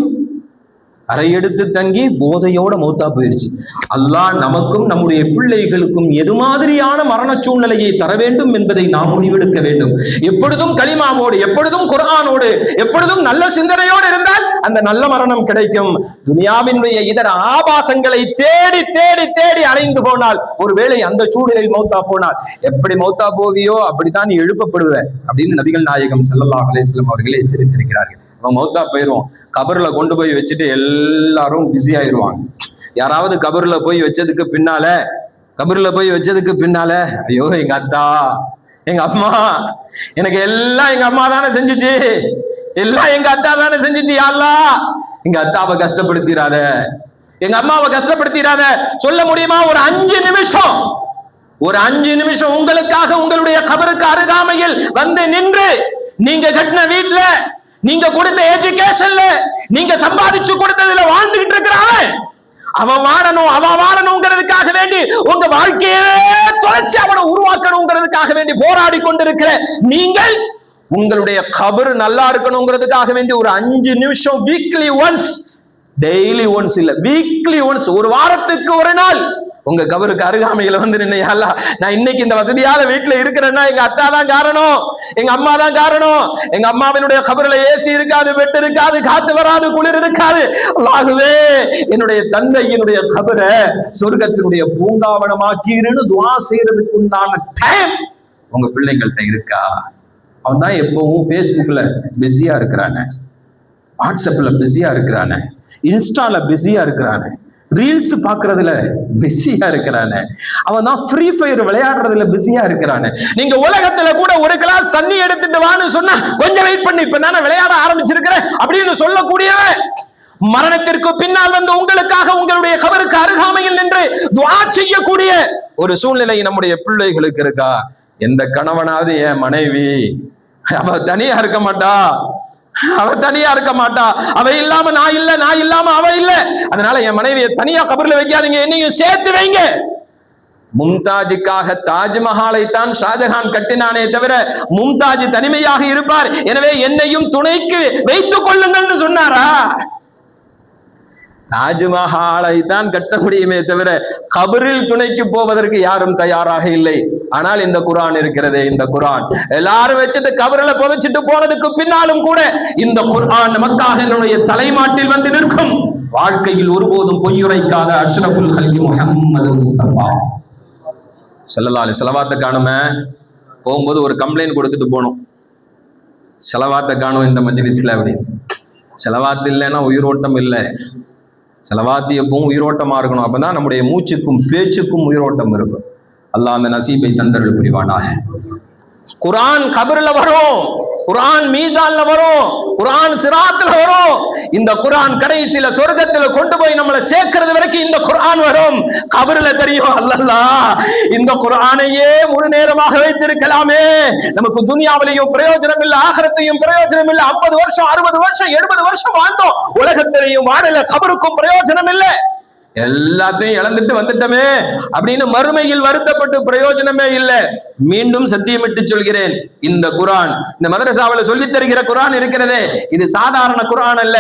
அறை எடுத்து தங்கி போதையோட மௌத்தா போயிடுச்சு. அல்லாஹ் நமக்கும் நம்முடைய பிள்ளைகளுக்கும் எது மாதிரியான மரண சூழ்நிலையை தர வேண்டும் என்பதை நாம் முடிவெடுக்க வேண்டும். எப்பொழுதும் களிமாவோடு, எப்பொழுதும் குர்ஆனோடு, எப்பொழுதும் நல்ல சிந்தனையோடு இருந்தால் அந்த நல்ல மரணம் கிடைக்கும். துனியாவினுடைய இதர ஆபாசங்களை தேடி தேடி தேடி அலைந்து போனால், ஒருவேளை அந்த சூழலில் மௌத்தா போனால் எப்படி மௌத்தா போவியோ அப்படித்தான் நீ எழுப்பப்படுவ அப்படின்னு நபிகள் நாயகம் ஸல்லல்லாஹு அலைஹி வஸல்லம் அவர்களே எச்சரித்திருக்கிறார்கள். அவன் மௌத்தா போயிரும். கபர்ல கொண்டு போய் வச்சுட்டு எல்லாரும் பிஸி ஆயிடுவாங்க. யாராவது கபர்ல போய் வச்சதுக்கு பின்னால ஐயோ எங்க அத்தா, எங்க அம்மா, எனக்கு எல்லாம் எங்க அம்மா தானே செஞ்சுச்சு, எல்லாம் எங்க அத்தா தானே செஞ்சுச்சு, யா அல்லாஹ் எங்க அத்தாவை கஷ்டப்படுத்திடாத, எங்க அம்மாவை கஷ்டப்படுத்திடாத சொல்ல முடியுமா? ஒரு 5 நிமிஷம் உங்களுக்காக உங்களுடைய கபருக்கு அருகாமையில் வந்து நின்று, நீங்க கட்டின வீட்டுல, நீங்க கொடுத்த எஜுகேஷன்ல, நீங்க சம்பாதிச்சு கொடுத்ததுல வாழ்ந்துகிட்டு இருக்கிறான். அவன் வாழணுங்கிறதுக்காக வேண்டி உங்க வாழ்க்கையே தொலைச்சு அவனை உருவாக்கணுங்கிறதுக்காக வேண்டி போராடி கொண்டிருக்கிற நீங்கள், உங்களுடைய கபர் நல்லா இருக்கணுங்கிறதுக்காக வேண்டி ஒரு 5 நிமிஷம் வீக்லி ஒன்ஸ், டெய்லி ஒன்ஸ் இல்ல, வீக்லி ஒன்ஸ், ஒரு வாரத்துக்கு ஒரு நாள் உங்க கபருக்கு அருகாமையில வந்து நின்னு, யா அல்லாஹ் நான் இன்னைக்கு இந்த வசதியான வீட்டுல இருக்கிறேன்னா எங்க அத்தா தான் காரணம், எங்க அம்மா தான் காரணம். எங்க அம்மாவினுடைய கபர்ல ஏசி இருக்காது, பெட் இருக்காது, காத்து வராது, குளிர் இருக்காது. அல்லாஹ்வே என்னுடைய தந்தையினுடைய கபரை சொர்க்கத்தினுடைய பூங்காவனமாக்கிருன்னு துஆ செய்யறதுக்கு உண்டான டைம் உங்க பிள்ளைங்கள்ட்ட இருக்கா? அவன் தான் எப்பவும் ஃபேஸ்புக்ல பிஸியா இருக்கிறானே, வாட்ஸ்அப்ல பிஸியா இருக்கிறானே, இன்ஸ்டால பிஸியா இருக்கிறானே, ரீல்ஸ் பாக்குறதுல பிஸியா இருக்கிறானே, அவன் தான் ஃப்ரீ ஃபயர் விளையாடுறதுல பிஸியா இருக்கிறானே. நீங்க உலகத்துல கூட ஒரு கிளாஸ் தண்ணி எடுத்துட்டு வான்னு சொன்னா கொஞ்சம் வெயிட் பண்ணி இப்ப தானே விளையாட ஆரம்பிச்சிருக்கிறேன் அப்படின்னு சொல்லக்கூடியவன், மரணத்திற்கு பின்னால் வந்து உங்களுக்காக உங்களுடைய கபருக்கு அருகாமையில் நின்று துஆ செய்யக்கூடிய ஒரு சூழ்நிலை நம்முடைய பிள்ளைகளுக்கு இருக்கா? எந்த கணவனாவது என் மனைவி அவ தனியா இருக்க மாட்டா, அவ தனியா இருக்க மாட்டா. அவ இல்லாம நான் இல்ல, நான் இல்லாம அவ இல்ல. அதனால என் மனைவியை தனியா கபர்ல வைக்காதீங்க, என்னையும் சேர்த்து வைங்க. மும்தாஜுக்காக தாஜ்மஹாலை தான் ஷாஜஹான் கட்டினானே தவிர மும்தாஜ் தனிமையாக இருப்பார், எனவே என்னையும் துணைக்கு வைத்துக் கொள்ளுங்கள்னு சொன்னாரா? தாஜ்மஹாலை தான் கட்ட முடியுமே தவிர கபரில் துணைக்கு போவதற்கு யாரும் தயாராக இல்லை. ஆனால் இந்த குர்ஆன் இருக்கிறதே, இந்த குர்ஆன் எல்லாரும் வச்சுட்டு கபரில புதைச்சிட்டு போனதுக்கு பின்னாலும் கூட இந்த குர்ஆன் நமக்காக என்னுடைய தலைமாட்டில் வந்து நிற்கும். வாழ்க்கையில் ஒருபோதும் பொய்யுரைக்காத அஷ்ரஃபுல் ஹல்கி முஹம்மது முஸ்தபா ஸல்லல்லாஹு அலைஹி ஸலவாத்தை காணுமே. போகும்போது ஒரு கம்ப்ளைண்ட் கொடுத்துட்டு போனோம், செலவாத்தை காணும் இந்த மஜ்லிஸ்ல அப்படின்னு. செலவாத்து இல்லைன்னா உயிரோட்டம் இல்லை. செலவாத்து எப்பவும் உயிரோட்டமா இருக்கணும், அப்பதான் நம்முடைய மூச்சுக்கும் பேச்சுக்கும் உயிரோட்டம் இருக்கும். அல்லாஹ் அந்த நசீபை தந்தருள் புரிவானாக. குர்ஆன் கபர்ல வரும், குர்ஆன் மீசான்ல வரும், குர்ஆன் சிராத்துல வரும். இந்த குர்ஆன் கடைசியில சொர்க்கத்துல கொண்டு போய் நம்மளை சேர்க்கிறது வரைக்கும் இந்த குர்ஆன் வரும். கபர்ல தெரியும் அல்லாஹ் இந்த குர்ஆனையே முழு நேரமாக வைத்திருக்கலாமே, நமக்கு துனியாவிலையும் பிரயோஜனம் இல்லை, ஆகிரத்தையும் பிரயோஜனம் இல்லை. 50 வருஷம் 60 வருஷம் 70 வருஷம் வாழ்ந்தோம், உலகத்திலையும் வாழல, கபருக்கும் பிரயோஜனம் இல்லை. எல்லாத்தையும் இழந்துட்டு வந்துட்டோமே அப்படின்னு மறுமையில் வருத்தப்பட்டு பிரயோஜனமே இல்லை. மீண்டும் சத்தியமிட்டு சொல்கிறேன், இந்த குர்ஆன், இந்த மதரசாவில் சொல்லி தருகிற குர்ஆன் இருக்கிறதே, இது சாதாரண குர்ஆன் அல்ல.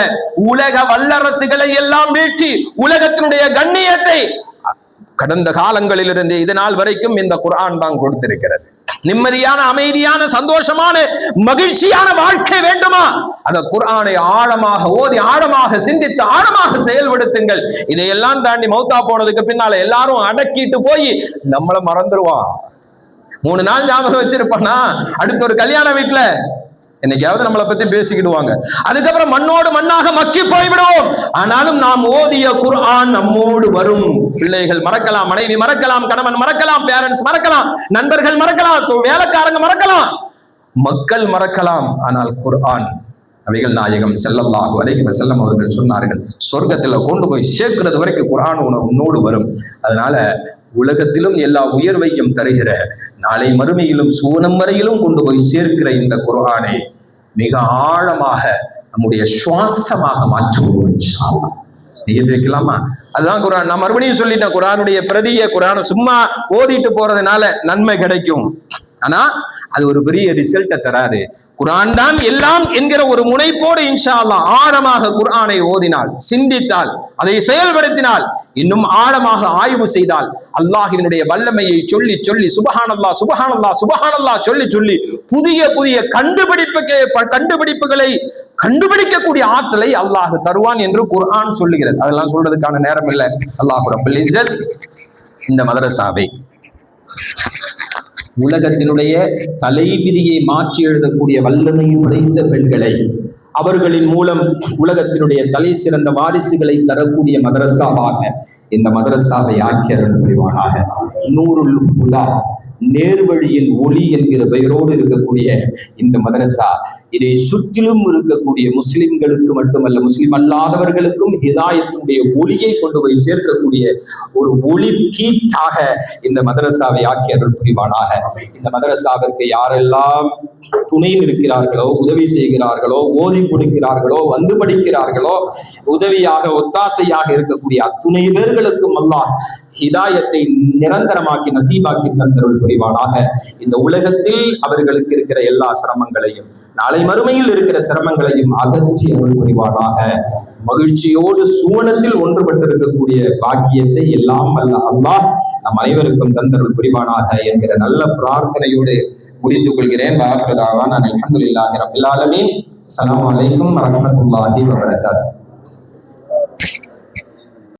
உலக வல்லரசுகளை எல்லாம் வீழ்த்தி உலகத்தினுடைய கண்ணியத்தை கடந்த காலங்களிலிருந்து இது நாள் வரைக்கும் இந்த குர்ஆன் தான் கொடுத்திருக்கிறது. நிம்மதியான, அமைதியான, சந்தோஷமான, மகிழ்ச்சியான வாழ்க்கை வேண்டுமா? அந்த குர்ஆனை ஆழமாக ஓதி, ஆழமாக சிந்தித்து, ஆழமாக செயல்படுத்துங்கள். இதையெல்லாம் தாண்டி மௌத்தா போனதுக்கு பின்னால எல்லாரும் அடக்கிட்டு போய் நம்மள மறந்துடுவான். 3 நாள் ஞாபகம் வச்சிருப்பானா, அடுத்த ஒரு கல்யாண வீட்டுல என்னைக்காவது நம்மளை பத்தி பேசிக்கிடுவாங்க. அதுக்கப்புறம் மண்ணோடு மண்ணாக மக்கி போய்விடுவோம். ஆனாலும் நாம் ஓதிய குர்ஆன் நம்மோடு வரும். பிள்ளைகள் மறக்கலாம், மனைவி மறக்கலாம், கணவன் மறக்கலாம், பேரண்ட்ஸ் மறக்கலாம், நண்பர்கள் மறக்கலாம், வேலைக்காரங்க மறக்கலாம், மக்கள் மறக்கலாம். ஆனால் குர்ஆன், நபிகள் நாயகம் ஸல்லல்லாஹு அலைஹி வஸல்லம் அவர்கள் சொன்னார்கள், சொர்க்கத்துல கொண்டு போய் சேர்க்கிறது வரைக்கும் குர்ஆன் உன்னோடு வரும். அதனால உலகத்திலும் எல்லா உயர்வையும் தருகிற, நாளை மறுமையிலும் சூனம் வரையிலும் கொண்டு போய் சேர்க்கிற இந்த குர்ஆனை மிக ஆழமாக நம்முடைய சுவாசமாக மாற்றுவோம் இன்ஷா அல்லாஹ். வைக்கலாமா? அதுதான் குர்ஆன். நான் மறுபடியும் சொல்லிட்டேன், குர்ஆனுடைய பிரதியை குர்ஆனை சும்மா ஓதிட்டு போறதுனால நன்மை கிடைக்கும், ஆனா அது ஒரு பெரிய ரிசல்ட்டை தராது. குர்ஆன் தான் எல்லாம் என்கிற ஒரு முனைப்போடு இன்ஷா அல்லாஹ் ஆழமாக குர்ஆனை ஓதினால், சிந்தித்தால், அதை செயல்படுத்தினால், இன்னும் ஆழமாக ஆய்வு செய்தால், அல்லாஹ்வினுடைய வல்லமையை சொல்லி சொல்லி சுப்ஹானல்லாஹ் சுப்ஹானல்லாஹ் சுப்ஹானல்லாஹ் சொல்லி சொல்லி புதிய புதிய கண்டுபிடிப்புகளை கண்டுபிடிக்கக்கூடிய ஆற்றலை அல்லாஹ் தருவான் என்று குர்ஆன் சொல்லுகிறது. அதெல்லாம் சொல்றதுக்கான நேரம் இல்லை. அல்லாஹ் ரப்பல் இஸ்ஸத் இந்த மதரசாவை உலகத்தினுடைய தலைவிதியை மாற்றி எழுதக்கூடிய வல்லமை படைத்த பெண்களை, அவர்களின் மூலம் உலகத்தினுடைய தலை சிறந்த வாரிசுகளை தரக்கூடிய மதரசாவாக இந்த மதரசாவை ஆக்கியருள் புரிவானாக. நூருல் ஹுதா, நேர்வழியின் ஒளி என்கிற பெயரோடு இருக்கக்கூடிய இந்த மதரசா, இதை சுற்றிலும் இருக்கக்கூடிய முஸ்லிம்களுக்கு மட்டுமல்ல, முஸ்லிம் அல்லாதவர்களுக்கும் ஹிதாயத்தினுடைய ஒளியை கொண்டு போய் சேர்க்கக்கூடிய ஒரு ஒளி கீட்டாக இந்த மதரசாவை ஆக்கி அருள் புரிவானாக. இந்த மதரசாவிற்கு யாரெல்லாம் துணை இருக்கிறார்களோ, உதவி செய்கிறார்களோ, ஓதி கொடுக்கிறார்களோ, வந்து படிக்கிறார்களோ, உதவியாக ஒத்தாசையாக இருக்கக்கூடிய அத்துணை பேர்களுக்கும் அல்லாஹ் ஹிதாயத்தை நிரந்தரமாக்கி நசீபாக்கி தந்தருள் புரிவானாக. இந்த உலகத்தில் அவர்களுக்கு இருக்கிற எல்லா சிரமங்களையும், நாளை மறுமையில் இருக்கிற சிரமங்களையும் அகற்றி அருள் புரிவானாக. மகிழ்ச்சியோடு சூனத்தில் ஒன்றுபட்டிருக்கக்கூடிய பாக்கியத்தை எல்லாம் அல்ல அல்லாஹ் நம் அனைவருக்கும் தந்தருள் புரிவானாக என்கிற நல்ல பிரார்த்தனையோடு முடித்துக் கொள்கிறேன். அல்ஹம்துலில்லாஹி ரப்பில் ஆலமீன். அஸ்ஸலாமு அலைக்கும் வரஹ்மத்துல்லாஹி வபரகாத்துஹு.